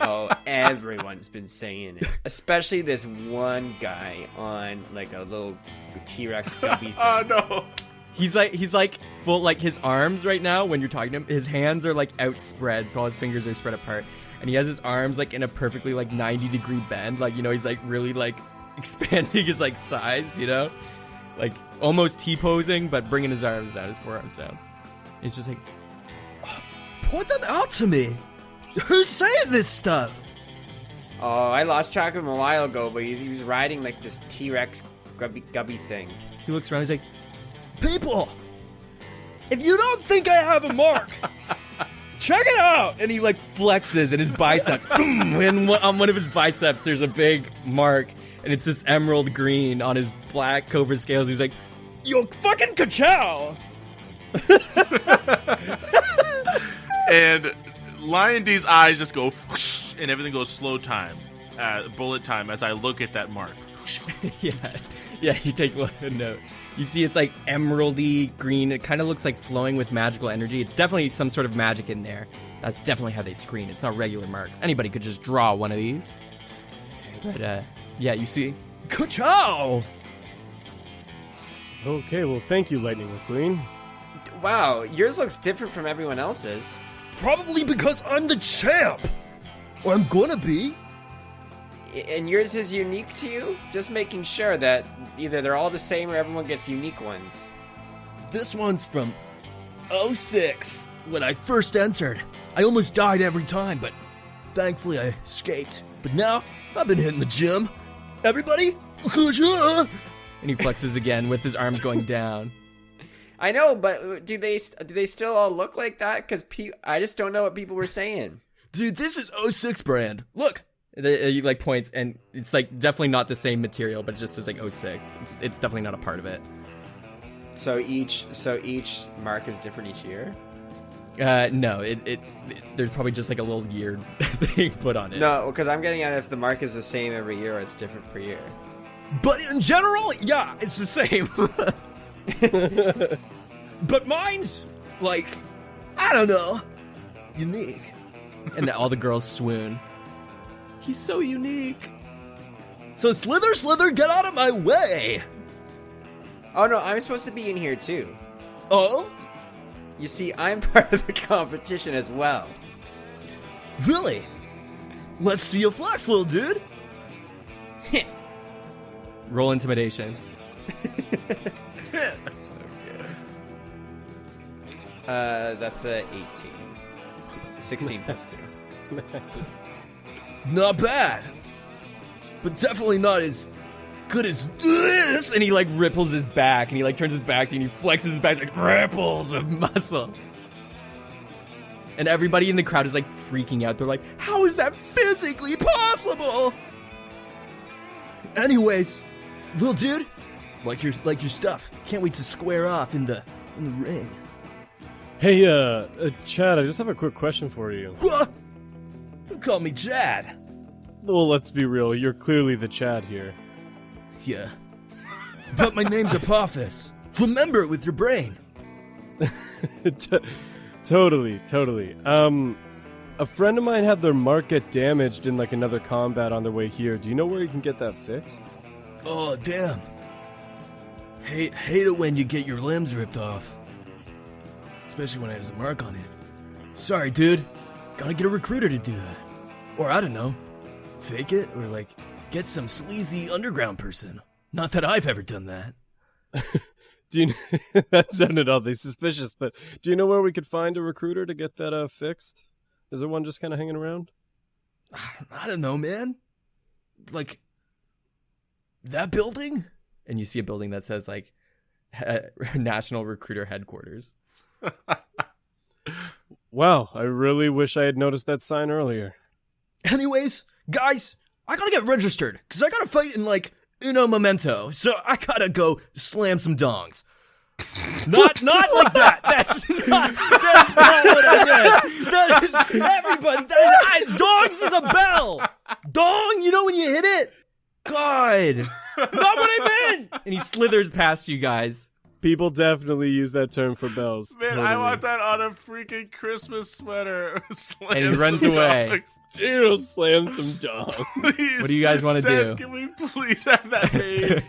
Oh, everyone's been saying it. Especially this one guy on like a little T-Rex gubby thing. Oh, no. He's like full, like his arms right now when you're talking to him, his hands are like outspread, so all his fingers are spread apart, and he has his arms like in a perfectly like 90-degree bend, like, you know, he's like really like expanding his like size, you know, like almost T-posing, but bringing his arms down, his forearms down. He's just like, Point them out to me. Who's saying this stuff? Oh, I lost track of him a while ago, but he was riding like this T-Rex gubby thing. he looks around, he's like, People, if you don't think I have a mark, check it out. and he like flexes, and his biceps, and on one of his biceps there's a big mark, and it's this emerald green on his black cobra scales. He's like, Yo, fucking ka-chow. And Lion D's eyes just go whoosh, and everything goes slow time, bullet time as I look at that mark. yeah, you take a note. You see it's like emeraldy green. It kind of looks like flowing with magical energy. It's definitely some sort of magic in there. That's definitely how they screen. It's not regular marks. Anybody could just draw one of these. But yeah, you see, Ka-chow. Okay, well, thank you, Lightning McQueen. Wow, yours looks different from everyone else's. Probably because I'm the champ. Or I'm gonna be. And yours is unique to you? Just making sure that either they're all the same or everyone gets unique ones. This one's from 06. When I first entered, I almost died every time, but thankfully I escaped. But now, I've been hitting the gym. Everybody, ka-chow. and he flexes again with his arms going down. I know, but do they still all look like that? Because I just don't know what people were saying. Dude, this is 06 brand. Look. He like points, and it's like definitely not the same material, but it just says like 06. It's definitely not a part of it. So each mark is different each year? No, there's probably just like a little year thing put on it. No, because I'm getting at if the mark is the same every year or it's different per year. But in general, yeah, it's the same. But mine's, like, I don't know, unique. And all the girls swoon. He's so unique. So Slither, get out of my way! Oh no, I'm supposed to be in here too. Oh? You see, I'm part of the competition as well. Really? Let's see you flex, little dude. Roll intimidation. That's a 18. 16 plus 2. Not bad. But definitely not as good as this. And he like ripples his back, and he like turns his back to you, and he flexes his back, like ripples of muscle. And everybody in the crowd is like freaking out. They're like, "How is that physically possible?" Anyways, little dude, like your stuff. Can't wait to square off in the ring. Hey, Chad, I just have a quick question for you. What? You call me Chad? Well, let's be real. You're clearly the Chad here. Yeah. But my name's Apophis. Remember it with your brain. Totally. A friend of mine had their mark get damaged in like another combat on their way here. Do you know where you can get that fixed? Oh, damn. Hate it when you get your limbs ripped off. Especially when it has a mark on it. Sorry, dude. Gotta get a recruiter to do that. Or I don't know. Fake it, or like, get some sleazy underground person. Not that I've ever done that. Do you that sounded oddly suspicious, but do you know where we could find a recruiter to get that fixed? Is there one just kind of hanging around? I don't know, man. Like, that building? And you see a building that says like National Recruiter Headquarters. Wow, I really wish I had noticed that sign earlier. Anyways, guys, I gotta get registered, because I gotta fight in, like, uno memento, so I gotta go slam some dongs. Not like that. That's not what I said. That is everybody. Dongs is a bell. Dong, you know when you hit it? God, Not what I meant. and he slithers past you guys. People definitely use that term for bells. Man, totally. I want that on a freaking Christmas sweater. And he runs away. You'll slam some dog. Please, What do you guys wanna Seth, do? Can we please have that made?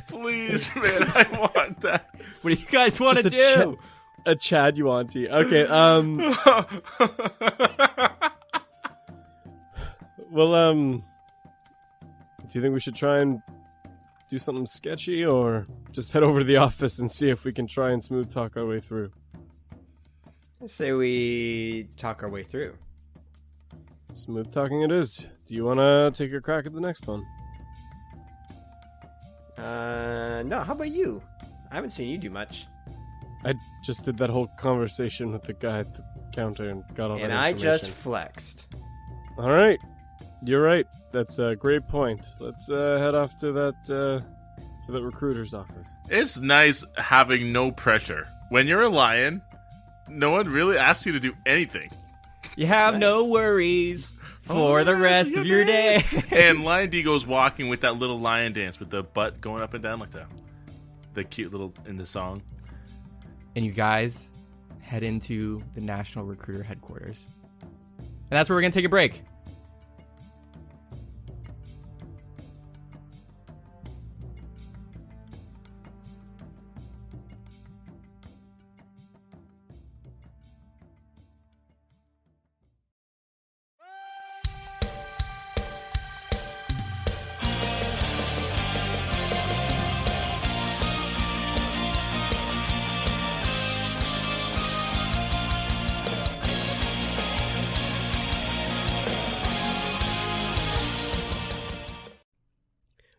Please, man, I want that. What do you guys want to Just do? a Chad Yuanti. Okay, well, do you think we should try and do something sketchy, or just head over to the office and see if we can try and smooth talk our way through? I say we talk our way through. Smooth talking it is. Do you want to take a crack at the next one? No, how about you? I haven't seen you do much. I just did that whole conversation with the guy at the counter and got all that And I just information. flexed. All right. You're right. That's a great point. Let's head off to that recruiter's office. It's nice having no pressure. When you're a lion, no one really asks you to do anything. You have no worries for the rest of your day. And Lion D goes walking with that little lion dance with the butt going up and down like that. The cute little in the song. And you guys head into the National Recruiter Headquarters. And that's where we're going to take a break.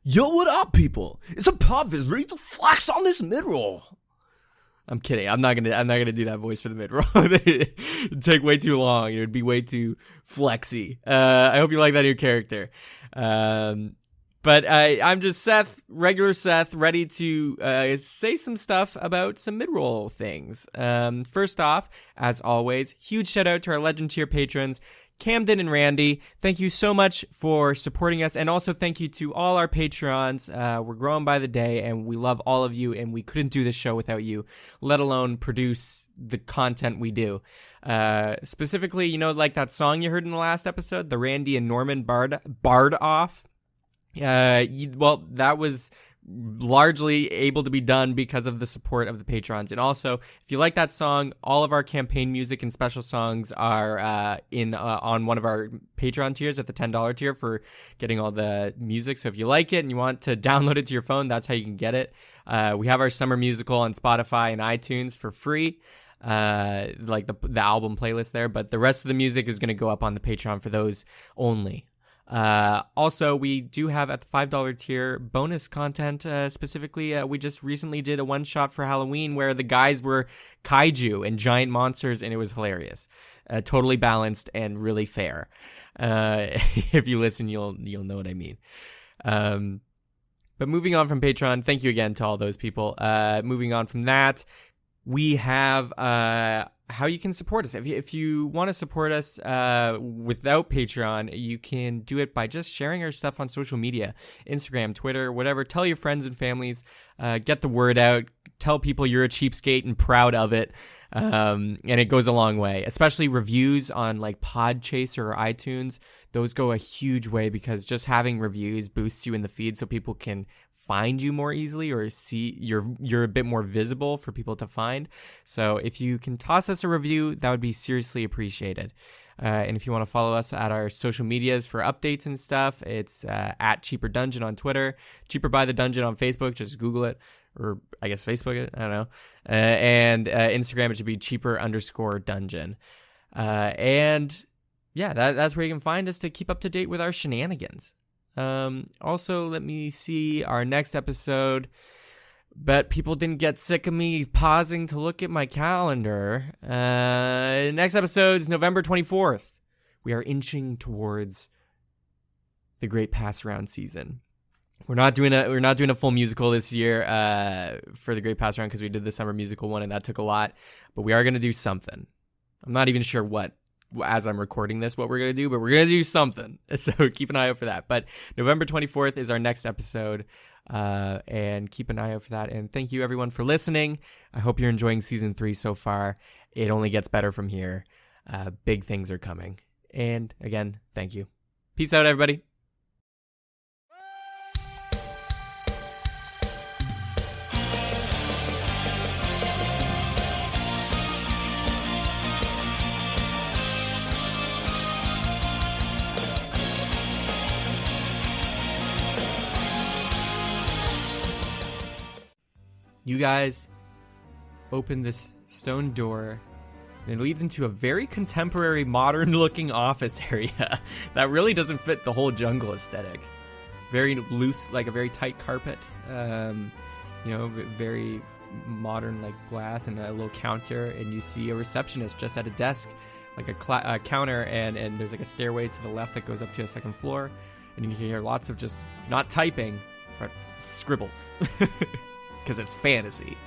Yo, what up, people? It's Apophis, ready to flex on this mid-roll. I'm kidding. I'm not gonna do that voice for the mid-roll. It'd take way too long. It would be way too flexy. I hope you like that new character. But But I'm just Seth, regular Seth, ready to say some stuff about some mid-roll things. First off, as always, huge shout out to our Legend tier patrons, Camden and Randy. Thank you so much for supporting us, and also thank you to all our patrons. We're growing by the day, and we love all of you, and we couldn't do this show without you, let alone produce the content we do. Specifically, like that song you heard in the last episode, the Randy and Norman Bard off. Well, that was largely able to be done because of the support of the patrons. And also, if you like that song, all of our campaign music and special songs are on one of our Patreon tiers at the $10 tier for getting all the music. So if you like it and you want to download it to your phone, that's how you can get it. We have our summer musical on Spotify and iTunes for free, like the album playlist there, but the rest of the music is going to go up on the Patreon for those only. Also, we do have at the $5 tier bonus content. Specifically, we just recently did a one-shot for Halloween where the guys were kaiju and giant monsters, and it was hilarious. Totally balanced and really fair. If you listen, you'll know what I mean. But moving on from Patreon, thank you again to all those people. Moving on from that, we have how you can support us. If you want to support us without Patreon, you can do it by just sharing our stuff on social media, Instagram, Twitter, whatever. Tell your friends and families, get the word out, tell people you're a cheapskate and proud of it. And it goes a long way, especially reviews on like Podchaser or iTunes. Those go a huge way because just having reviews boosts you in the feed so people can find you more easily or see you're a bit more visible for people to find. So if you can toss us a review, that would be seriously appreciated. And if you want to follow us at our social medias for updates and stuff, it's at Cheaper Dungeon on Twitter, Cheaper by the Dungeon on Facebook. Just Google it, or I guess Facebook it. I don't know. And Instagram, it should be cheaper_dungeon. And yeah, that's where you can find us to keep up to date with our shenanigans. Also, let me see our next episode. Bet people didn't get sick of me pausing to look at my calendar. Next episode is November 24th. We are inching towards the great pass round season. We're not doing a full musical this year for the great pass round because we did the summer musical one and that took a lot. But we are going to do something. I'm not even sure what, as I'm recording this, what we're going to do, but we're going to do something. So keep an eye out for that. But November 24th is our next episode, and keep an eye out for that. And thank you, everyone, for listening. I hope you're enjoying Season 3 so far. It only gets better from here. Big things are coming. And again, thank you. Peace out, everybody. You guys open this stone door, and it leads into a very contemporary, modern-looking office area that really doesn't fit the whole jungle aesthetic. Very loose, like a very tight carpet, very modern, like glass and a little counter, and you see a receptionist just at a desk, like a counter, and there's like a stairway to the left that goes up to a second floor, and you can hear lots of just, not typing, but scribbles. Because it's fantasy.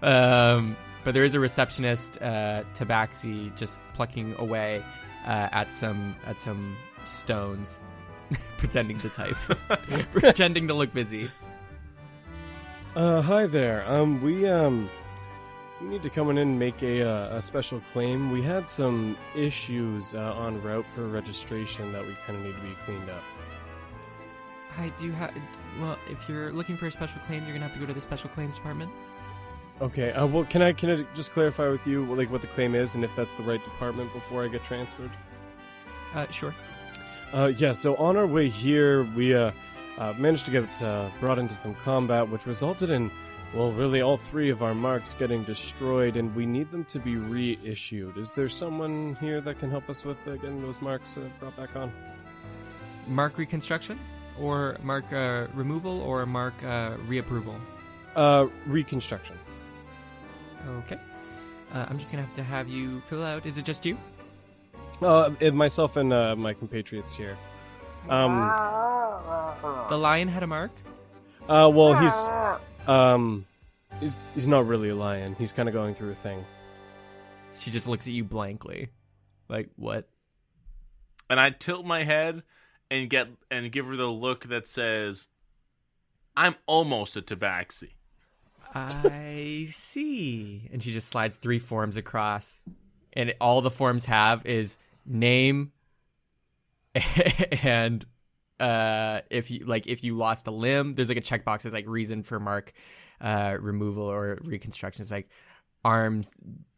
But there is a receptionist, Tabaxi, just plucking away at some stones, pretending to type, pretending to look busy. Hi there. We need to come in and make a special claim. We had some issues en route for registration that we kind of need to be cleaned up. I do have. Well, if you're looking for a special claim, you're gonna have to go to the special claims department. Okay. Well, can I just clarify with you like what the claim is and if that's the right department before I get transferred? Sure. Yeah. So on our way here, we managed to get brought into some combat, which resulted in, well, really all three of our marks getting destroyed, and we need them to be reissued. Is there someone here that can help us with getting those marks brought back on? Mark reconstruction? Or mark removal, or mark reapproval? Reconstruction. Okay. I'm just going to have you fill out. Is it just you? Myself and my compatriots here. The lion had a mark? Well, he's not really a lion. He's kind of going through a thing. She just looks at you blankly. Like, what? And I tilt my head and give her the look that says, I'm almost a tabaxi. I see. And she just slides 3 forms across. And all the forms have is name and if you lost a limb, there's like a checkbox that's like reason for mark removal or reconstruction. It's like arm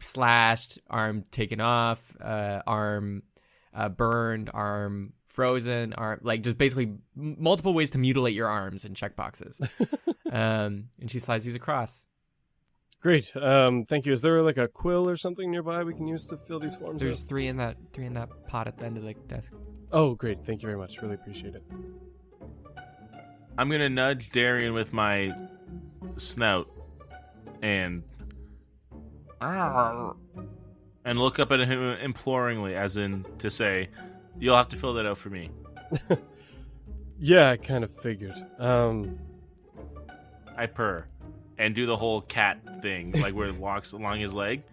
slashed, arm taken off, arm burned, arm frozen, arm, like just basically multiple ways to mutilate your arms in checkboxes. And she slides these across. Great. Thank you. Is there like a quill or something nearby we can use to fill these forms? There's 3 in that pot at the end of the desk. Oh, great. Thank you very much. Really appreciate it. I'm going to nudge Darian with my snout and look up at him imploringly, as in to say, you'll have to fill that out for me. Yeah, I kind of figured. I purr and do the whole cat thing, like where it walks along his leg.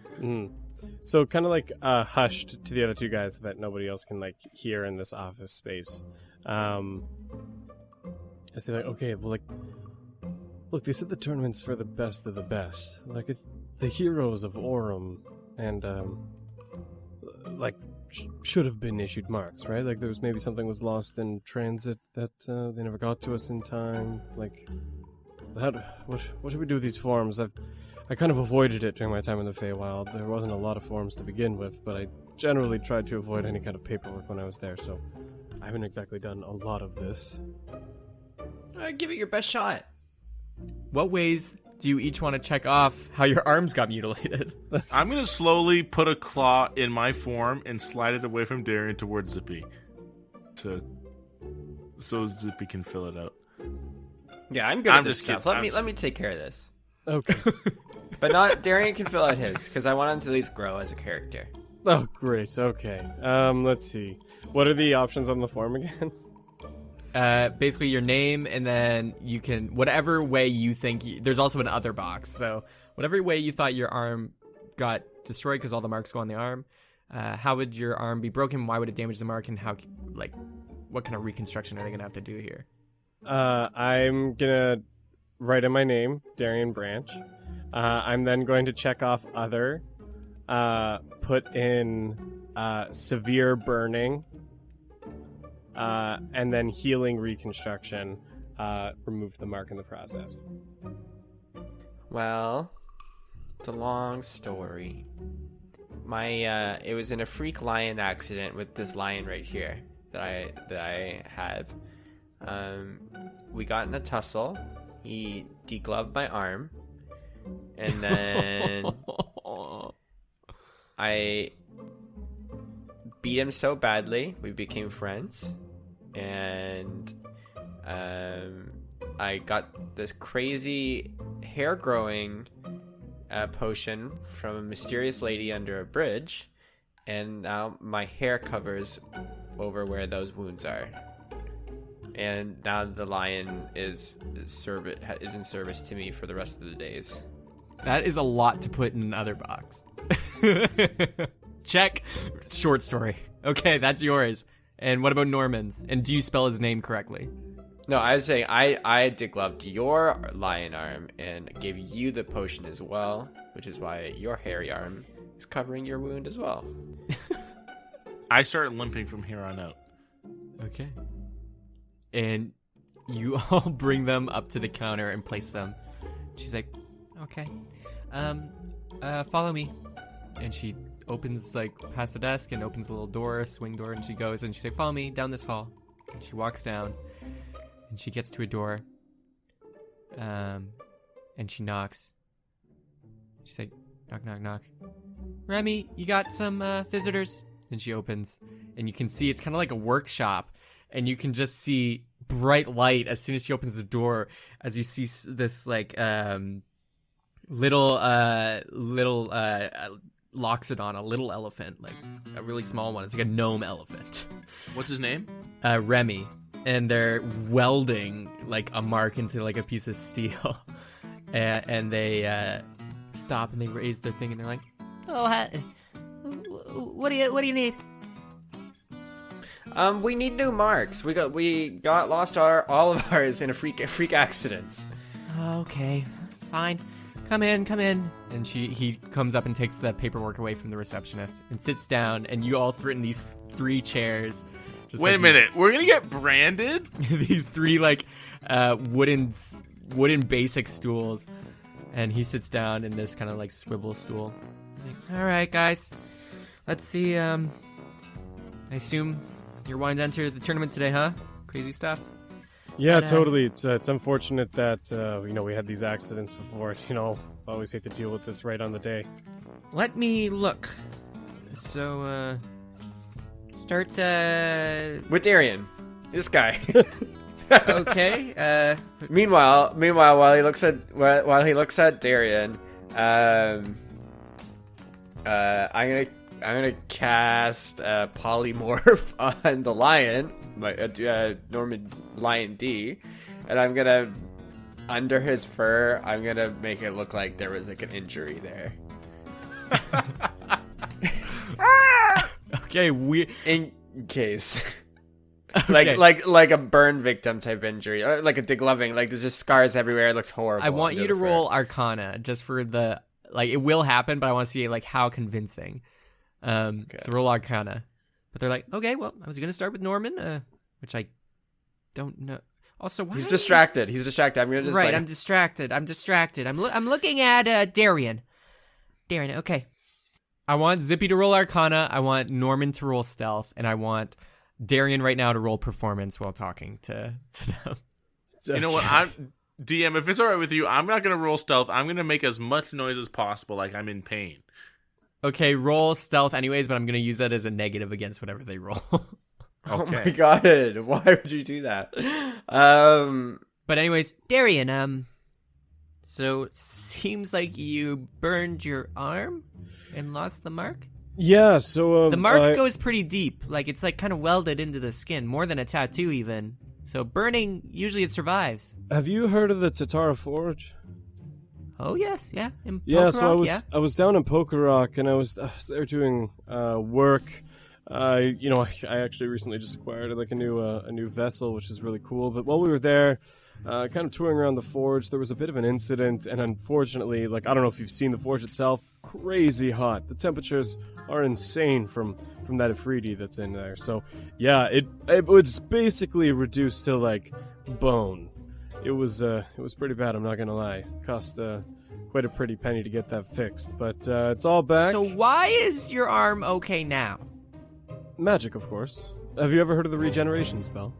So kind of like hushed to the other 2 guys so that nobody else can like hear in this office space. I say like, okay, well, like, look, they said the tournament's for the best of the best. Like, the heroes of Aurum and, should have been issued marks, right? Like, there was maybe something was lost in transit that they never got to us in time. Like, what should we do with these forms? I kind of avoided it during my time in the Feywild. There wasn't a lot of forms to begin with, but I generally tried to avoid any kind of paperwork when I was there, so I haven't exactly done a lot of this. Give it your best shot. What ways do you each want to check off how your arms got mutilated? I'm going to slowly put a claw in my form and slide it away from Darian towards Zippy, so Zippy can fill it out. Yeah, I'm good at this stuff. Let me take care of this. Okay. But not Darian can fill out his, because I want him to at least grow as a character. Oh, great. Okay. Let's see. What are the options on the form again? Basically your name, and then you can, whatever way you think, there's also an other box. So whatever way you thought your arm got destroyed, because all the marks go on the arm, how would your arm be broken? Why would it damage the mark? And how, like, what kind of reconstruction are they going to have to do here? I'm going to write in my name, Darian Branch. I'm then going to check off other, put in severe burning, and then healing reconstruction, removed the mark in the process. Well, it's a long story. It was in a freak lion accident with this lion right here that I had. We got in a tussle. He degloved my arm, and then I beat him so badly we became friends, and I got this crazy hair growing potion from a mysterious lady under a bridge, and now my hair covers over where those wounds are. And now the lion is in service to me for the rest of the days. That is a lot to put in another box. Check. Short story. Okay, that's yours. And what about Norman's? And do you spell his name correctly? No, I was saying I degloved your lion arm and gave you the potion as well, which is why your hairy arm is covering your wound as well. I start limping from here on out. Okay. And you all bring them up to the counter and place them. She's like, okay. Follow me. And she opens, like, past the desk and opens a little door, a swing door, and she goes and she's like, follow me down this hall. And she walks down and she gets to a door. And she knocks. She's like, knock, knock, knock. Remy, you got some visitors? And she opens and you can see it's kind of like a workshop. And you can just see bright light as soon as she opens the door, as you see this like little loxodon, a little elephant, like a really small one. It's like a gnome elephant. What's his name? Remy. and they're welding like a mark into like a piece of steel, and they stop and they raise their thing and they're like, Oh, what do you need? We need new marks. We got lost all of ours in a freak accident. okay, fine, come in. And he comes up and takes the paperwork away from the receptionist and sits down, and you all fit in these 3 chairs. Wait a minute, we're gonna get branded? These 3 like wooden basic stools, and he sits down in this kind of like swivel stool. Like, all right, guys, let's see. I assume you're wanting to enter the tournament today, huh? Crazy stuff. Yeah, But, totally. It's unfortunate that we had these accidents before. I always hate to deal with this right on the day. Let me look. So start. With Darian, this guy. Okay. Meanwhile, while he looks at Darian, I'm gonna cast polymorph on the lion, Norman Lion D, and I'm gonna under his fur. I'm gonna make it look like there was like an injury there. Okay. In case. Okay. Like a burn victim type injury, or like a degloving. Like there's just scars everywhere. It looks horrible. I want under you to the fur. roll Arcana just for the like. It will happen, but I want to see like how convincing. So roll Arcana. But they're like, okay, well, I was gonna start with Norman, which I don't know. Also, why He's is- distracted. I'm gonna just right. like, I'm distracted. I'm looking at Darian. Darian. Okay. I want Zippy to roll Arcana. I want Norman to roll Stealth, and I want Darian right now to roll Performance while talking to them. You know what? DM, if it's all right with you, I'm not gonna roll stealth. I'm gonna make as much noise as possible, like I'm in pain. Okay, roll Stealth anyways, but I'm gonna use that as a negative against whatever they roll. oh my Okay. god, why would you do that? But anyways, Darian, so seems like you burned your arm and lost the mark? Yeah, so The mark goes pretty deep. Like it's like kind of welded into the skin, more than a tattoo even. So burning, usually it survives. have you heard of the Tatara Forge? Oh yes, yeah. In Yeah, Poker so Rock, I was down in Poker Rock, and I was there doing work. I actually recently just acquired like a new vessel, which is really cool. But while we were there, kind of touring around the forge, there was a bit of an incident, and unfortunately, like I don't know if you've seen the forge itself, crazy hot. The temperatures are insane from that Ifriti that's in there. So yeah, it was basically reduced to like bone. It was pretty bad. I'm not gonna lie. Cost quite a pretty penny to get that fixed, but it's all back. So why is your arm okay now? Magic, of course. Have you ever heard of the regeneration spell?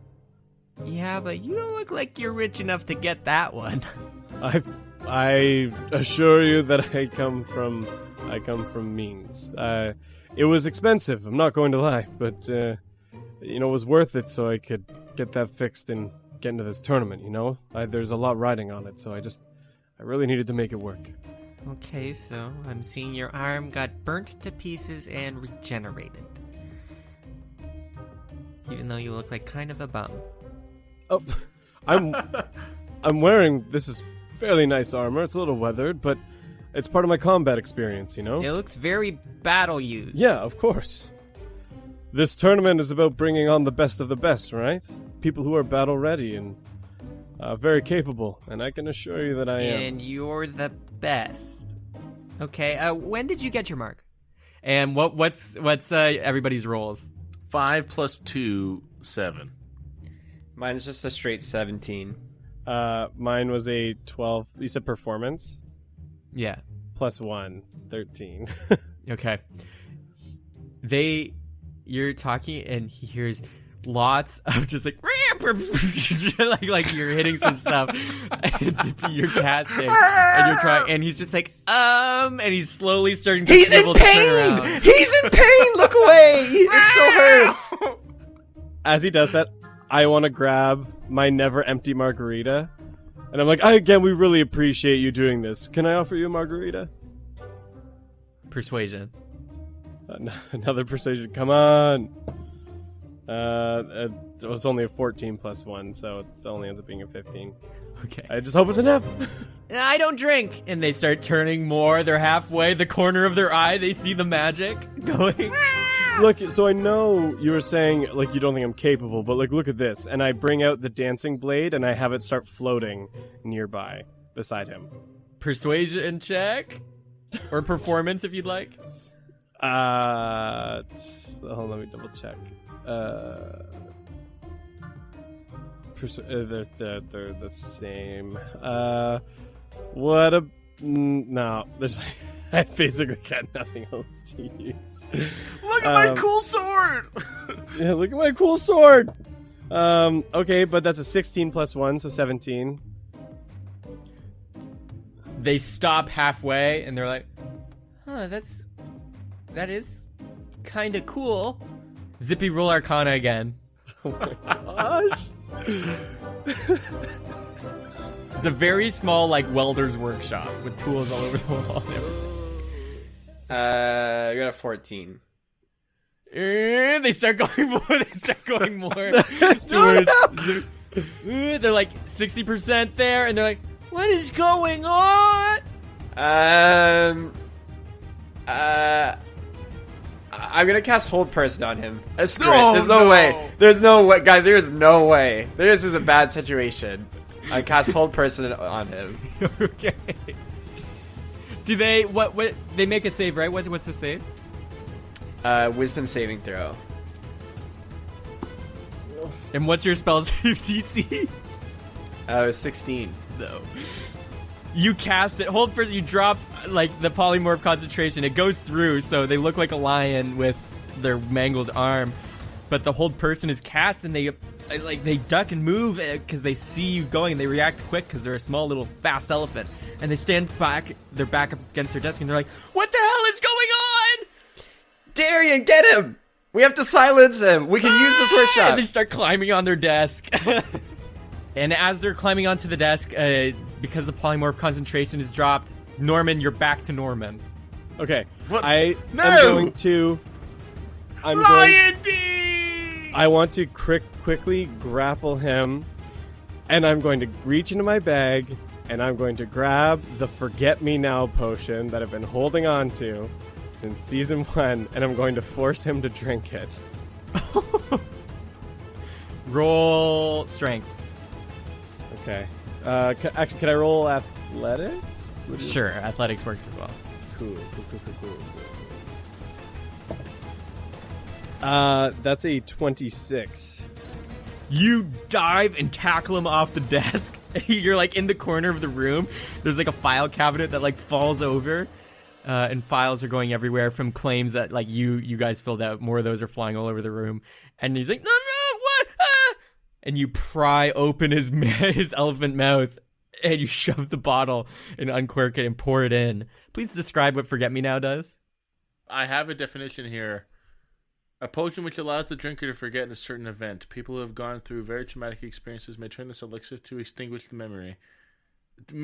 Yeah, but you don't look like you're rich enough to get that one. I assure you that I come from means. It was expensive. I'm not going to lie, but it was worth it so I could get that fixed and get into this tournament. There's a lot riding on it, so I really needed to make it work. Okay, so I'm seeing your arm got burnt to pieces and regenerated. Even though you look like kind of a bum. Oh, I'm wearing this is fairly nice armor. It's a little weathered, but it's part of my combat experience, It looks very battle used. Yeah, of course. This tournament is about bringing on the best of the best, right? People who are battle ready and very capable, and I can assure you that I am. And you're the best. Okay, when did you get your mark? And what's everybody's rolls? 5 plus 2, 7. Mine's just a straight 17. Mine was a 12. You said performance? Yeah. Plus 1, 13. Okay. You're talking, and he hears lots of just like like you're hitting some stuff, and you're casting, and you're trying, and he's just like and he's slowly starting to He's in swivel to turn pain! around. He's in pain! Look away! It still hurts! As he does that, I want to grab my never empty margarita, and I'm like, again, we really appreciate you doing this. Can I offer you a margarita? Persuasion. Another persuasion. Come on. It was only a 14 plus 1, so it only ends up being a 15. Okay. I just hope it's enough. I don't drink. And they start turning more. They're halfway. The corner of their eye, they see the magic going. Look, so I know you were saying, like, you don't think I'm capable, but, like, look at this. And I bring out the dancing blade, and I have it start floating nearby, beside him. Persuasion check? Or performance, if you'd like. Hold on, let me double check. They're the same. No, there's I basically got nothing else to use. Look at my cool sword. Yeah, look at my cool sword. Okay, but that's a 16 plus 1, so 17. They stop halfway and they're like, huh, that is kind of cool. Zippy, roll Arcana again. Oh my gosh. It's a very small, like, welder's workshop with tools all over the wall. I got a 14. They start going more. They're like 60% there, and they're like, what is going on? I'm gonna cast Hold Person on him. Screw it. There's no way. There's no way. Guys, there is no way. This is a bad situation. I cast Hold Person on him. Okay. Do they, what, they make a save, right? What's the save? Wisdom saving throw. And what's your spell save DC? 16. No. You cast it. Hold Person, you drop, like, the polymorph concentration. It goes through, so they look like a lion with their mangled arm. But the Hold Person is cast, and they duck and move because they see you going. They react quick because they're a small little fast elephant. And they stand back, they're back up against their desk, and they're like, what the hell is going on? Darian, get him! We have to silence him. We can use this workshop. And they start climbing on their desk. And as they're climbing onto the desk, because the polymorph concentration is dropped, Norman, you're back to Norman. Okay. What? I'm going to quickly grapple him, and I'm going to reach into my bag, and I'm going to grab the Forget Me Now potion that I've been holding on to since season 1, and I'm going to force him to drink it. Roll strength. Okay. Can I roll athletics? Sure, athletics works as well. Cool. That's a 26. You dive and tackle him off the desk. You're like in the corner of the room. There's like a file cabinet that like falls over, and files are going everywhere from claims that like you guys filled out. More of those are flying all over the room. And he's like, no, what? Ah! And you pry open his elephant mouth, and you shove the bottle and uncork it and pour it in. Please describe what Forget Me Now does. I have a definition here. A potion which allows the drinker to forget a certain event. People who have gone through very traumatic experiences may turn this elixir to extinguish the memory. The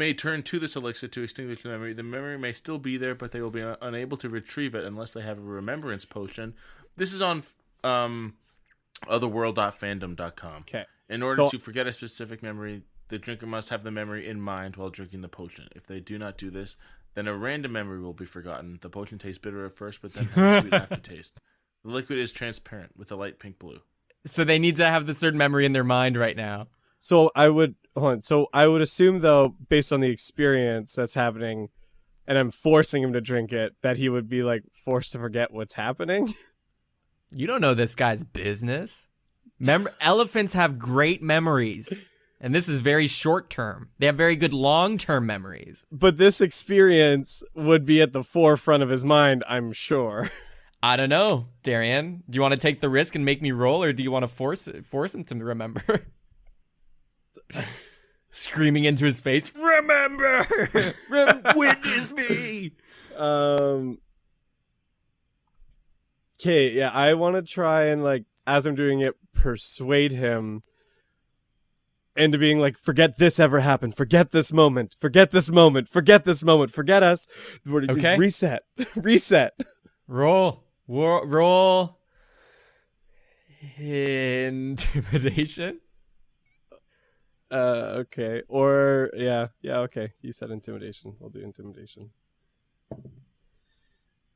memory may still be there, but they will be unable to retrieve it unless they have a remembrance potion. This is on otherworld.fandom.com. Okay. In order to forget a specific memory, the drinker must have the memory in mind while drinking the potion. If they do not do this, then a random memory will be forgotten. The potion tastes bitter at first, but then has a sweet aftertaste. The liquid is transparent with a light pink blue. So they need to have the certain memory in their mind right now. So I would assume though, based on the experience that's happening, and I'm forcing him to drink it, that he would be like forced to forget what's happening. You don't know this guy's business. Elephants have great memories. And this is very short term. They have very good long-term memories. But this experience would be at the forefront of his mind, I'm sure. I don't know, Darian. Do you want to take the risk and make me roll, or do you want to force him to remember? Screaming into his face, remember! Witness me! Okay, yeah, I want to try and, like, as I'm doing it, persuade him into being like, forget this ever happened. Forget this moment. Forget this moment. Forget this moment. Forget us. Okay. Reset. Reset. Roll. Intimidation? Okay. Or, yeah, okay. You said intimidation. We'll do intimidation.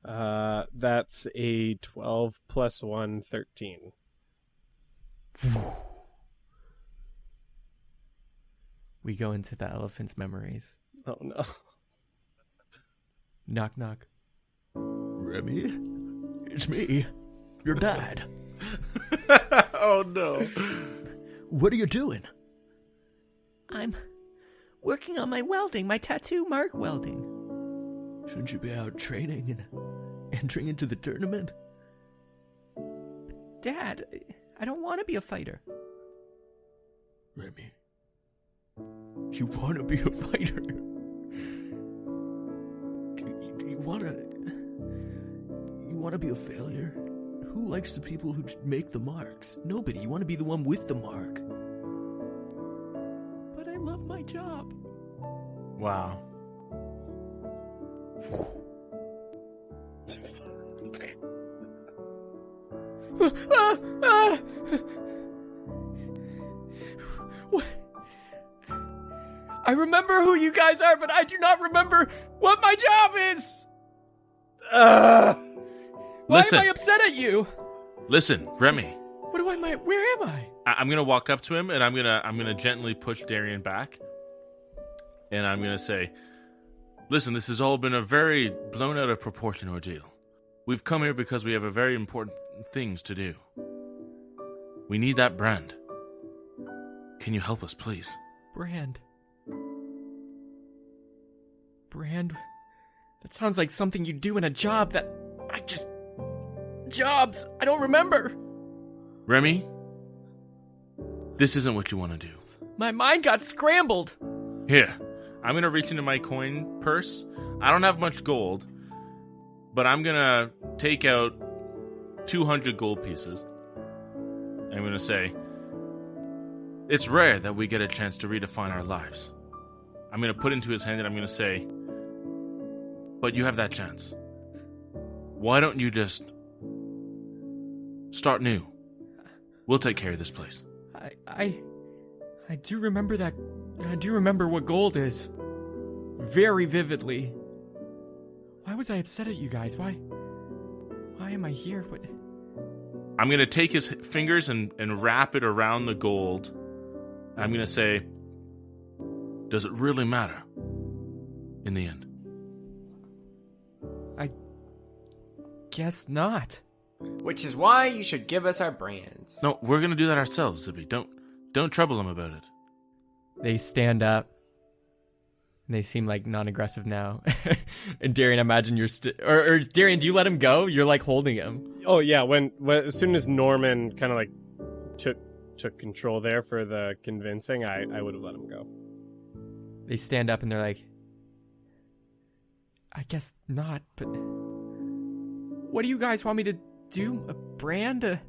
That's a 12 plus 1, 13. We go into the elephant's memories. Oh, no. Knock, knock. Remy, it's me, your dad. Oh no. What are you doing? I'm working on my welding, my tattoo mark welding. Shouldn't you be out training and entering into the tournament? Dad, I don't want to be a fighter. Remy, you want to be a fighter? Do you want to be a failure? Who likes the people who make the marks? Nobody. You want to be the one with the mark. But I love my job. Wow. What? I remember who you guys are, but I do not remember what my job is. Why Listen. am I upset at you? Listen, Remy. What do I? Where am I? I'm gonna walk up to him and I'm gonna gently push Darian back, and I'm gonna say, "Listen, this has all been a very blown out of proportion ordeal. We've come here because we have a very important things to do. We need that brand. Can you help us, please?" Brand. That sounds like something you do in a job that jobs. I don't remember. Remy, this isn't what you want to do. My mind got scrambled. Here, I'm gonna reach into my coin purse. I don't have much gold, but I'm gonna take out 200 gold pieces. I'm gonna say, it's rare that we get a chance to redefine our lives. I'm gonna put into his hand and I'm gonna say, but you have that chance. Why don't you just start new? We'll take care of this place. I do remember that. I do remember what gold is. Very vividly. Why was I upset at you guys? Why am I here? What? I'm going to take his fingers and wrap it around the gold. I'm going to say, does it really matter in the end? I guess not. Which is why you should give us our brands. No, we're going to do that ourselves, Zippy. Don't trouble him about it. They stand up. They seem like non-aggressive now. And Darian, imagine you're or Darian, do you let him go? You're like holding him. Oh, yeah. When as soon as Norman kind of like took control there for the convincing, I would have let him go. They stand up and they're like, I guess not, but what do you guys want me to do? A brand?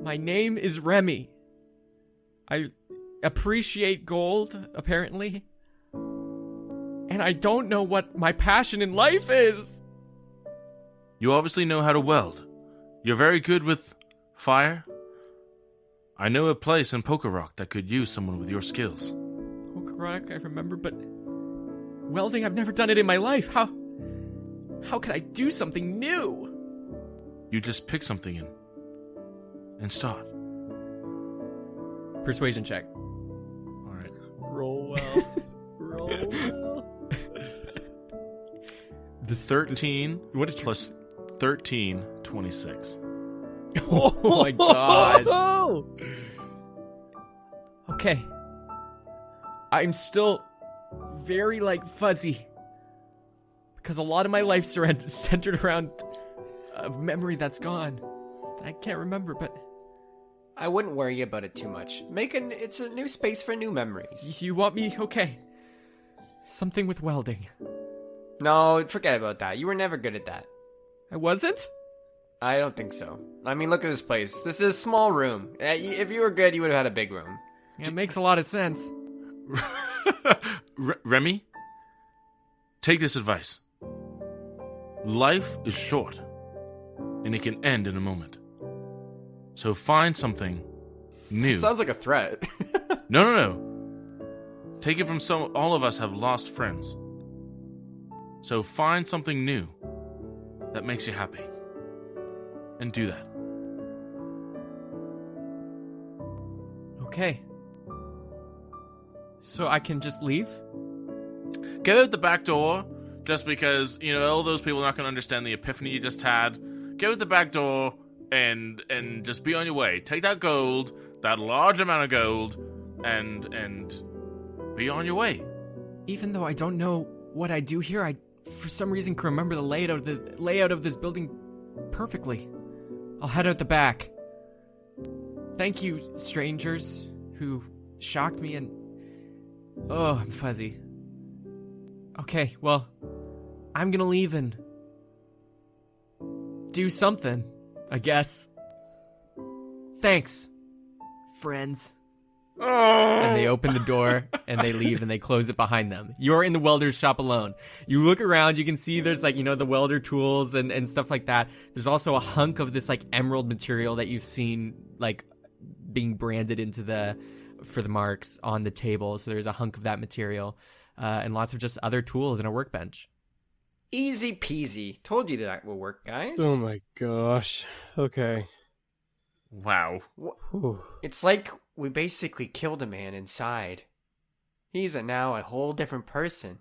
My name is Remy. I appreciate gold, apparently. And I don't know what my passion in life is. You obviously know how to weld. You're very good with fire. I know a place in Poker Rock that could use someone with your skills. Poker Rock, I remember, but welding, I've never done it in my life. How could I do something new? You just pick something and start. Persuasion check. All right. Roll well. Roll well. The 13 plus 13, 26. Oh my gosh. Okay. I'm still very, fuzzy. Because a lot of my life centered around a memory that's gone. I can't remember, but... I wouldn't worry about it too much. It's a new space for new memories. You want me? Okay. Something with welding. No, forget about that. You were never good at that. I wasn't? I don't think so. I mean, look at this place. This is a small room. If you were good, you would have had a big room. Yeah, it makes a lot of sense. Remy, take this advice. Life is short, and it can end in a moment. So find something new. Sounds like a threat. No. Take it from all of us have lost friends. So find something new that makes you happy. And do that. Okay. So I can just leave? Go out the back door, just because, all those people are not going to understand the epiphany you just had. Go out the back door and just be on your way. Take that gold, that large amount of gold, and be on your way. Even though I don't know what I do here, I, for some reason, can remember the layout of this building perfectly. I'll head out the back. Thank you, strangers who shocked me and... Oh, I'm fuzzy. Okay, well, I'm gonna leave and do something, I guess. Thanks, friends. Oh. And they open the door and they leave and they close it behind them. You're in the welder's shop alone. You look around, you can see there's the welder tools and stuff like that. There's also a hunk of this emerald material that you've seen being branded into for the marks on the table. So there's a hunk of that material and lots of just other tools and a workbench. Easy peasy. Told you that will work, guys. Oh my gosh. Okay. Wow. Whew. It's like we basically killed a man inside. He's now a whole different person.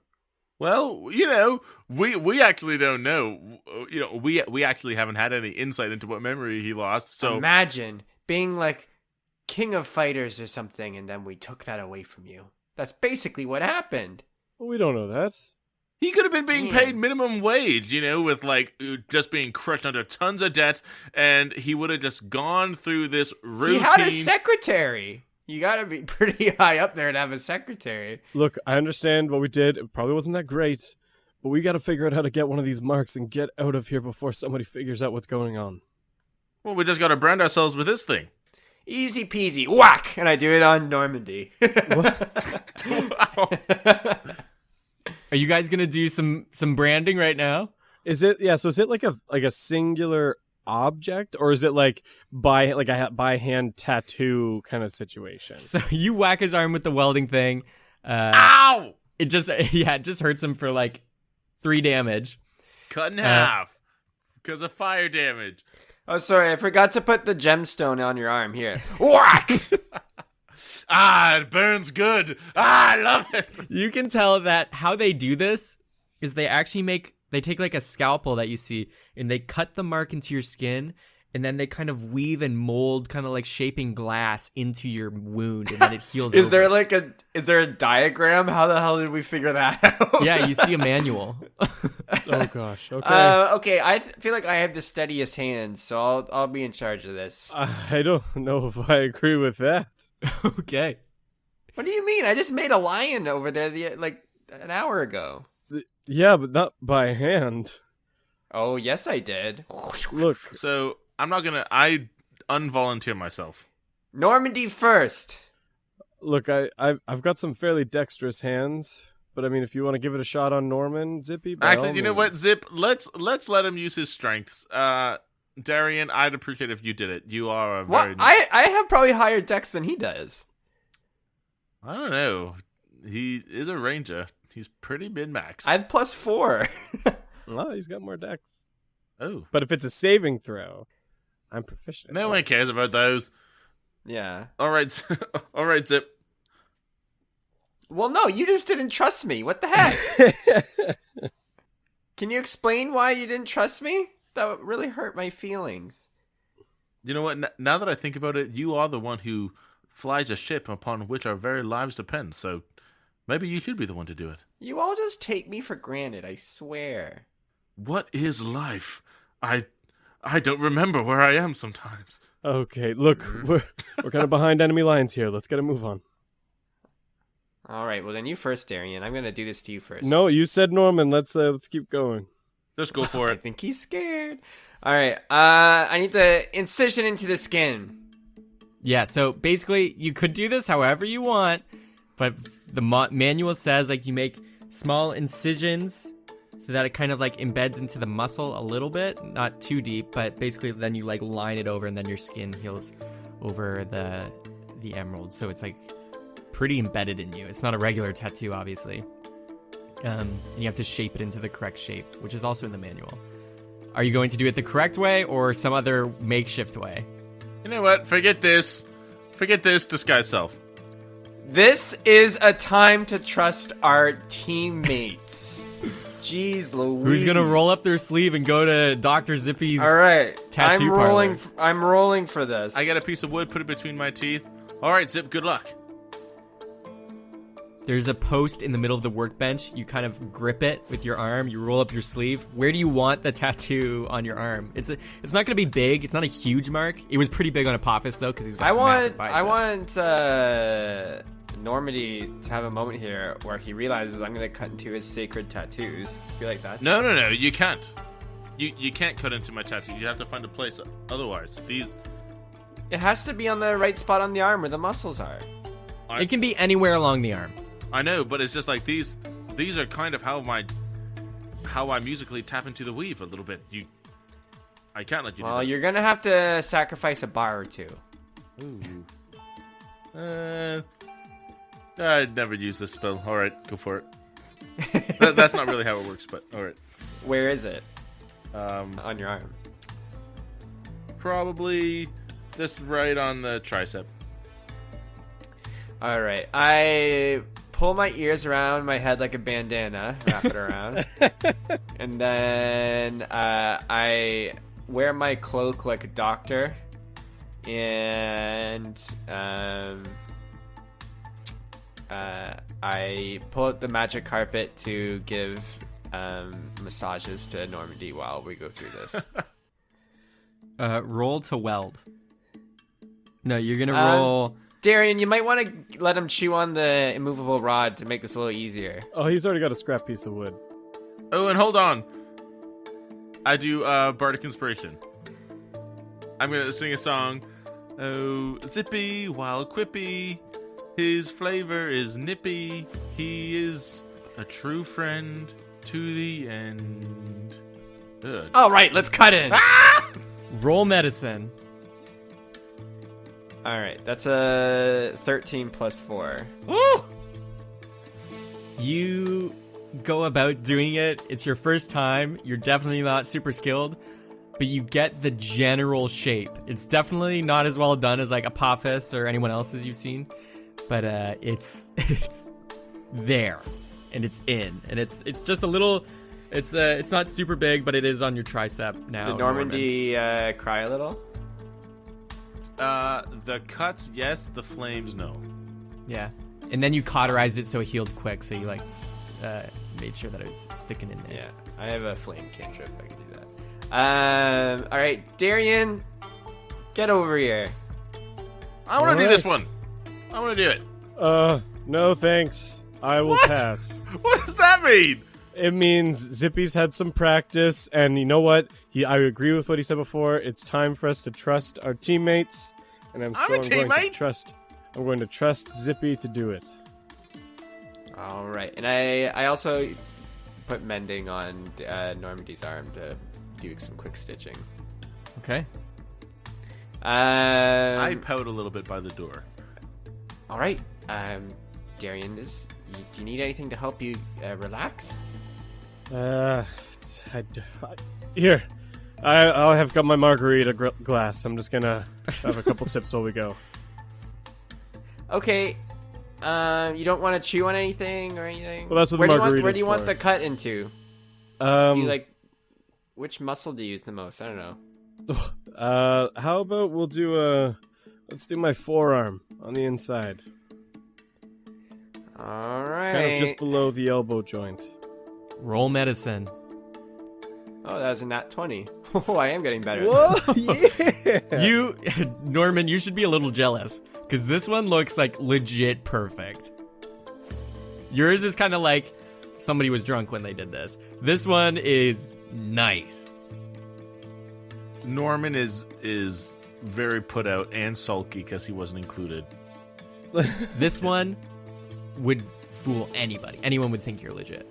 Well, we actually don't know. We actually haven't had any insight into what memory he lost. So imagine being king of fighters or something, and then we took that away from you. That's basically what happened. Well, we don't know that. he could have been being paid minimum wage, with just being crushed under tons of debt, and he would have just gone through this routine. He had a secretary. You gotta be pretty high up there to have a secretary. Look, I understand what we did. It probably wasn't that great, but we gotta figure out how to get one of these marks and get out of here before somebody figures out what's going on. Well, we just gotta brand ourselves with this thing. Easy peasy. Whack! And I do it on Normandy. Wow. Are you guys gonna do some branding right now? Is it like a singular object, or is it a by hand tattoo kind of situation? So you whack his arm with the welding thing. Ow! It just hurts him for 3 damage. Cut in half because of fire damage. Oh, sorry, I forgot to put the gemstone on your arm. Here. Whack! It burns good. I love it. You can tell that how they do this is they actually take a scalpel that you see and they cut the mark into your skin, and then they kind of weave and mold, kind of shaping glass into your wound, and then it heals. Is there a diagram? How the hell did we figure that out? Yeah, you see a manual. Oh gosh. Okay. Okay. I feel like I have the steadiest hands, so I'll be in charge of this. I don't know if I agree with that. Okay. What do you mean? I just made a lion over there an hour ago. Yeah, but not by hand. Oh, yes, I did. Look. So I unvolunteer myself. Normandy first. Look, I've got some fairly dexterous hands, but I mean, if you want to give it a shot on Norman, Zippy. Actually, you know what, Zip? Let's let him use his strengths. Darian, I'd appreciate if you did it. You are a very. I have probably higher dex than he does. I don't know. He is a ranger. He's pretty min-max. I have +4. Oh, he's got more dex. Oh. But if it's a saving throw, I'm proficient. No one cares about those. Yeah. All right. All right, Zip. Well, no, you just didn't trust me. What the heck? Can you explain why you didn't trust me? That would really hurt my feelings. You know what? Now that I think about it, you are the one who flies a ship upon which our very lives depend, so maybe you should be the one to do it. You all just take me for granted, I swear. What is life? I don't remember where I am sometimes. Okay, look, we're kind of behind enemy lines here. Let's get a move on. All right, well then you first, Darian. I'm gonna do this to you first. No, you said Norman. Let's keep going. Just go for I it. think he's scared. All right, I need to incision into the skin. Yeah, so basically you could do this however you want, but the manual says you make small incisions so that it kind of like embeds into the muscle a little bit, not too deep, but basically then you like line it over and then your skin heals over the emerald. So it's like pretty embedded in you. It's not a regular tattoo, obviously. And you have to shape it into the correct shape, which is also in the manual. Are you going to do it the correct way or some other makeshift way? You know what? Forget this. Forget this. Disguise self. This is a time to trust our teammates. Jeez Louise. Who's gonna roll up their sleeve and go to Dr. Zippy's All right, tattoo I'm rolling for this. I got a piece of wood, put it between my teeth. All right, Zip, good luck. There's a post in the middle of the workbench. You kind of grip it with your arm. You roll up your sleeve. Where do you want the tattoo on your arm? It's not going to be big. It's not a huge mark. It was pretty big on Apophis, though, because he's got massive biceps. I want Normandy to have a moment here where he realizes I'm going to cut into his sacred tattoos. I feel like that's... No, you can't. You can't cut into my tattoo. You have to find a place. Otherwise, these... It has to be on the right spot on the arm where the muscles are. It can be anywhere along the arm. I know, but it's just like these are kind of how I musically tap into the weave a little bit. I can't let you do that. Well, you're going to have to sacrifice a bar or two. Ooh. I'd never use this spell. All right, go for it. That's not really how it works, but all right. Where is it? On your arm. Probably this right on the tricep. All right. I pull my ears around my head like a bandana, wrap it around. And then I wear my cloak like a doctor. And I pull out the magic carpet to give massages to Normandy while we go through this. Roll to weld. No, you're going to roll... Darian, you might want to let him chew on the immovable rod to make this a little easier. Oh, he's already got a scrap piece of wood. Oh, and hold on. I do Bardic Inspiration. I'm going to sing a song. Oh, Zippy, while quippy, his flavor is nippy. He is a true friend to the end. Ugh. All right, let's cut in. Roll medicine. All right, that's a 13 plus 4. Woo! You go about doing it. It's your first time. You're definitely not super skilled, but you get the general shape. It's definitely not as well done as like Apophis or anyone else's you've seen, but it's there, and it's in, and it's just a little. It's not super big, but it is on your tricep now. Did Normandy cry a little? The cuts, yes. The flames, no. Yeah, and then you cauterized it so it healed quick. So you like made sure that it was sticking in there. Yeah, I have a flame cantrip. I can do that. All right, Darian, get over here. I want to do this one. I want to do it. No thanks. I will pass. What does that mean? It means Zippy's had some practice, and you know what? I agree with what he said before. It's time for us to trust our teammates, and I'm going to trust Zippy to do it. All right, and I also put mending on Normandy's arm to do some quick stitching. Okay. I pout a little bit by the door. All right, Darian, do you need anything to help you relax? Here, I have got my margarita glass. I'm just gonna have a couple sips while we go. Okay. You don't want to chew on anything or anything? Well, that's what the margarita's Where do you want for. the cut into? Do you which muscle do you use the most? I don't know. How about let's do my forearm on the inside. All right. Kind of just below the elbow joint. Roll medicine. Oh, that was a nat 20. Oh, I am getting better. Whoa, yeah! Norman, you should be a little jealous, because this one looks like legit perfect. Yours is kind of like somebody was drunk when they did this. This one is nice. Norman is very put out and sulky because he wasn't included. This one would fool anybody. Anyone would think you're legit.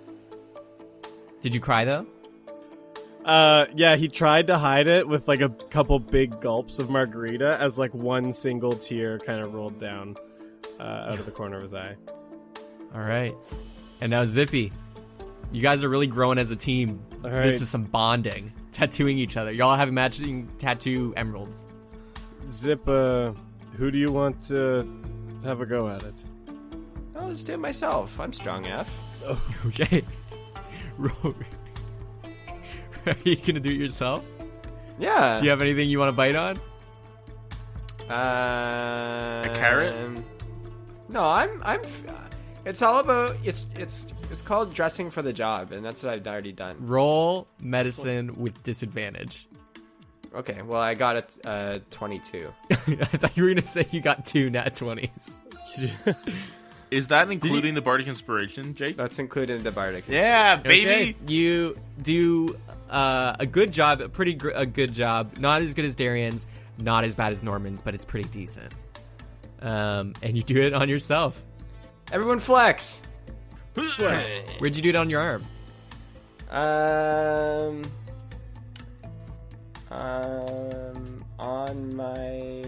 Did you cry though? Yeah, he tried to hide it with like a couple big gulps of margarita as like one single tear kind of rolled down out of the corner of his eye. All right. And now Zippy. You guys are really growing as a team. All right. This is some bonding. Tattooing each other. Y'all have matching tattoo emeralds. Zip, who do you want to have a go at it? I'll just do it myself. I'm strong enough. Okay. Roll. Are you going to do it yourself? Yeah. Do you have anything you want to bite on? A carrot? No, I'm. It's all about. It's called dressing for the job, and that's what I've already done. Roll medicine with disadvantage. Okay, well I got a 22. I thought you were going to say you got 2 nat 20s. Is that including the Bardic Inspiration, Jake? That's included in the bardic. Yeah, baby. Okay. You do a good job, a good job. Not as good as Darian's, not as bad as Norman's, but it's pretty decent. And you do it on yourself. Everyone flex. Where'd you do it on your arm? On my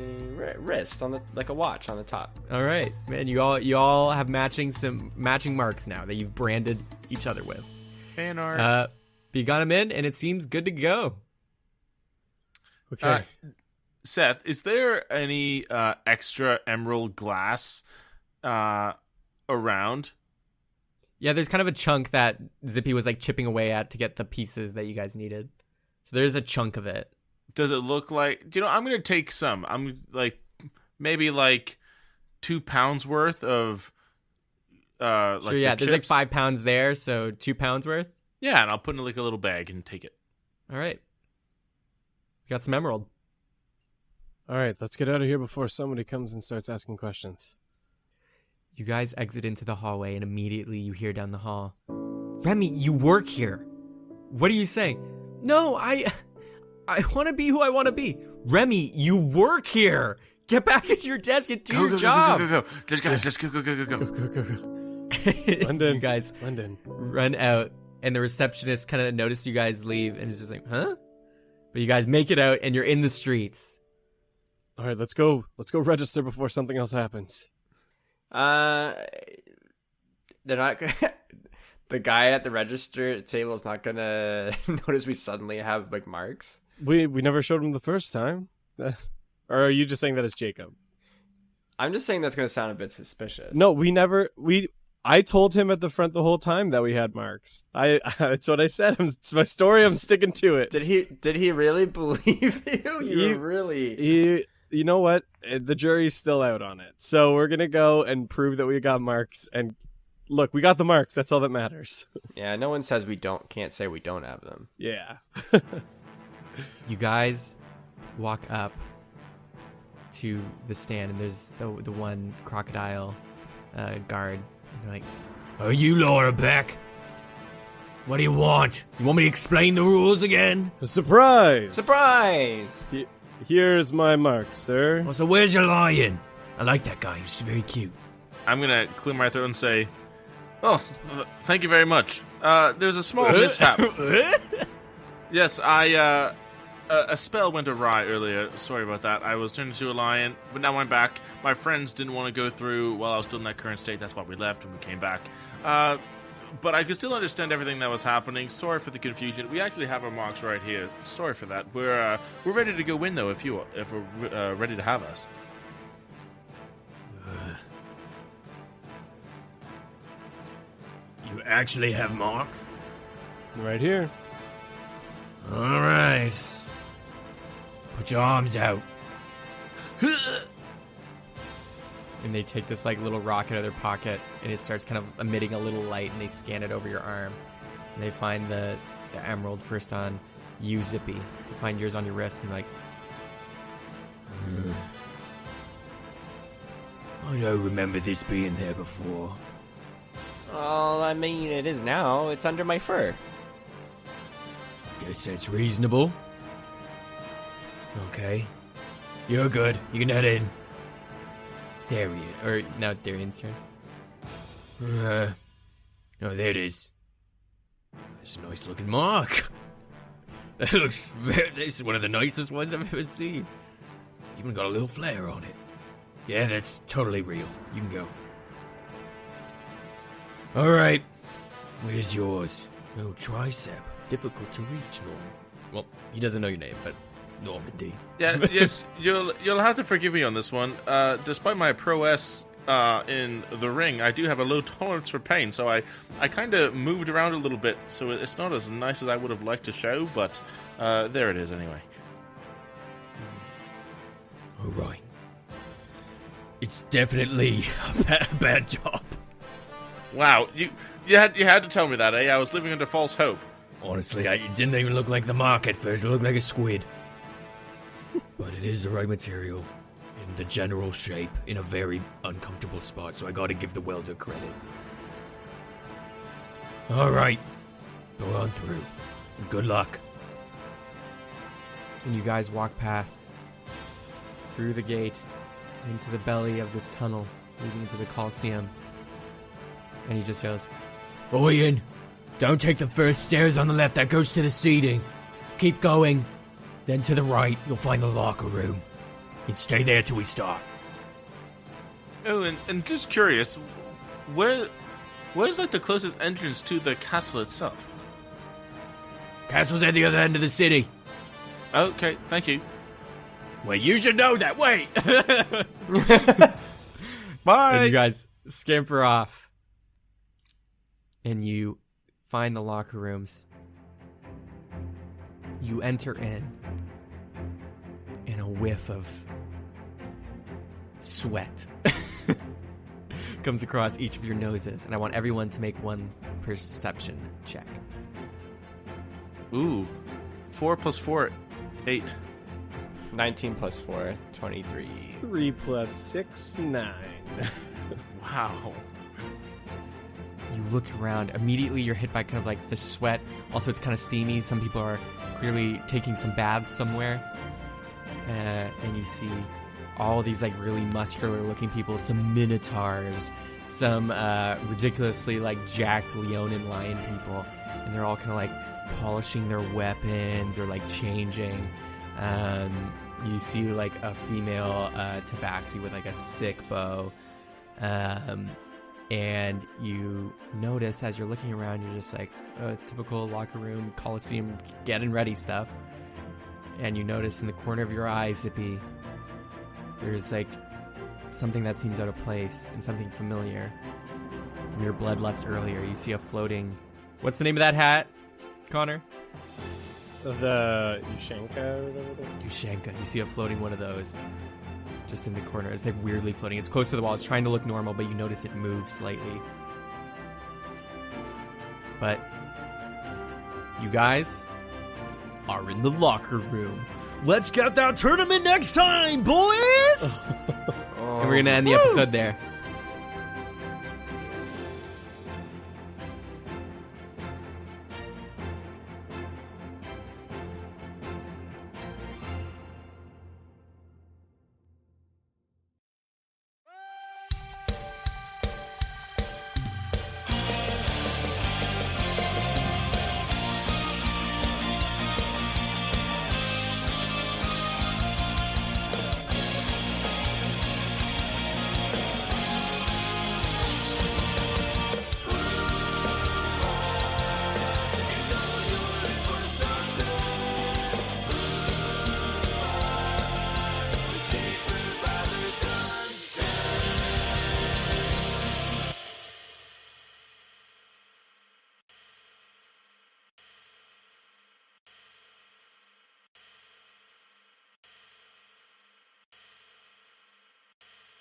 wrist, on the like a watch on the top. All right, man. You all have matching marks now that you've branded each other with. Fan art. But you got them in, and it seems good to go. Okay. Seth, is there any extra emerald glass around? Yeah, there's kind of a chunk that Zippy was like chipping away at to get the pieces that you guys needed. So there's a chunk of it. Does it look like, I'm going to take some. I'm like, maybe like 2 pounds worth of, like, sure, yeah, the there's like chips. 5 pounds there, so 2 pounds worth. Yeah, and I'll put it in like a little bag and take it. All right. You got some emerald. All right, let's get out of here before somebody comes and starts asking questions. You guys exit into the hallway, and immediately you hear down the hall, Remy, you work here. What are you saying? No, I want to be who I want to be. Remy, you work here. Get back at your desk and do your job. Go. Let's go. Go. London. You guys London. run out, and the receptionist kind of noticed you guys leave, and is just like, huh? But you guys make it out, and you're in the streets. All right, let's go register before something else happens. They're not. The guy at the register table is not gonna notice we suddenly have like marks. We never showed him the first time. Or are you just saying that as Jacob? I'm just saying that's gonna sound a bit suspicious. No, I told him at the front the whole time that we had marks. That's what I said. It's my story. I'm sticking to it. Did he really believe you? You know what? The jury's still out on it. So we're going to go and prove that we got marks. And look, we got the marks. That's all that matters. Yeah, no one says can't say we don't have them. Yeah. You guys walk up to the stand, and there's the one crocodile guard. And they're like, Are you Laura Beck? What do you want? You want me to explain the rules again? Surprise! Surprise! Here's my mark, sir. Well, so where's your lion? I like that guy. He's very cute. I'm going to clear my throat and say, thank you very much. There's a small mishap. Yes, a spell went awry earlier. Sorry about that. I was turned into a lion, but now I'm back. My friends didn't want to go through while I was still in that current state. That's why we left and we came back. But I could still understand everything that was happening. Sorry for the confusion. We actually have our marks right here. Sorry for that. We're ready to go in though if we're ready to have us. You actually have marks? Right here. All right. Put your arms out. and they take this like little rock out of their pocket, and it starts kind of emitting a little light, and they scan it over your arm, and they find the emerald first on you, Zippy. They find yours on your wrist, and like, I don't remember this being there before. Well, I mean, it is now. It's under my fur. Guess that's reasonable. Okay. You're good. You can head in. Darian, or now it's Darian's turn. Oh, there it is. That's a nice looking mark. That looks this is one of the nicest ones I've ever seen. Even got a little flare on it. Yeah, that's totally real. You can go. Alright. Where's yours? Oh, tricep. Difficult to reach, Norman. Well, he doesn't know your name, but Normandy. Yeah, yes, you'll have to forgive me on this one. Despite my prowess in the ring, I do have a low tolerance for pain, so I kind of moved around a little bit, so it's not as nice as I would have liked to show, but there it is anyway. Alright. It's definitely a bad job. Wow, you had to tell me that, eh? I was living under false hope. Honestly, it didn't even look like the mark at first. It looked like a squid. But it is the right material, in the general shape, in a very uncomfortable spot, so I gotta give the welder credit. Alright, go on through. Good luck. And you guys walk past, through the gate, into the belly of this tunnel leading into the Coliseum. And he just yells, Oh, Ian, don't take the first stairs on the left. That goes to the seating. Keep going. Then to the right, you'll find the locker room. You can stay there till we start. Oh, and just curious, where's like the closest entrance to the castle itself? Castle's at the other end of the city. Okay, thank you. Wait, you should know that. Wait. Bye. and you guys scamper off. And you find the locker rooms. You enter in. And a whiff of sweat comes across each of your noses. And I want everyone to make one perception check. Ooh, 4 + 4, 8. 19 plus 4, 23. 3 + 6, 9. Wow. You look around. Immediately you're hit by kind of like the sweat. Also, it's kind of steamy. Some people are clearly taking some baths somewhere. And you see all these like really muscular looking people. Some minotaurs. Some ridiculously like jacked Leonin lion people. And they're all kind of like polishing their weapons or like changing. You see like a female tabaxi with like a sick bow. And you notice as you're looking around, you're just like a typical locker room, Coliseum, getting ready stuff. And you notice in the corner of your eye, Zippy, there's like something that seems out of place and something familiar from your bloodlust earlier. You see a floating... What's the name of that hat, Connor? The Ushanka or whatever. Ushanka. You see a floating one of those just in the corner. It's like weirdly floating. It's close to the wall. It's trying to look normal, but you notice it moves slightly. But you guys are in the locker room. Let's get that tournament next time, boys! And we're going to end the episode there.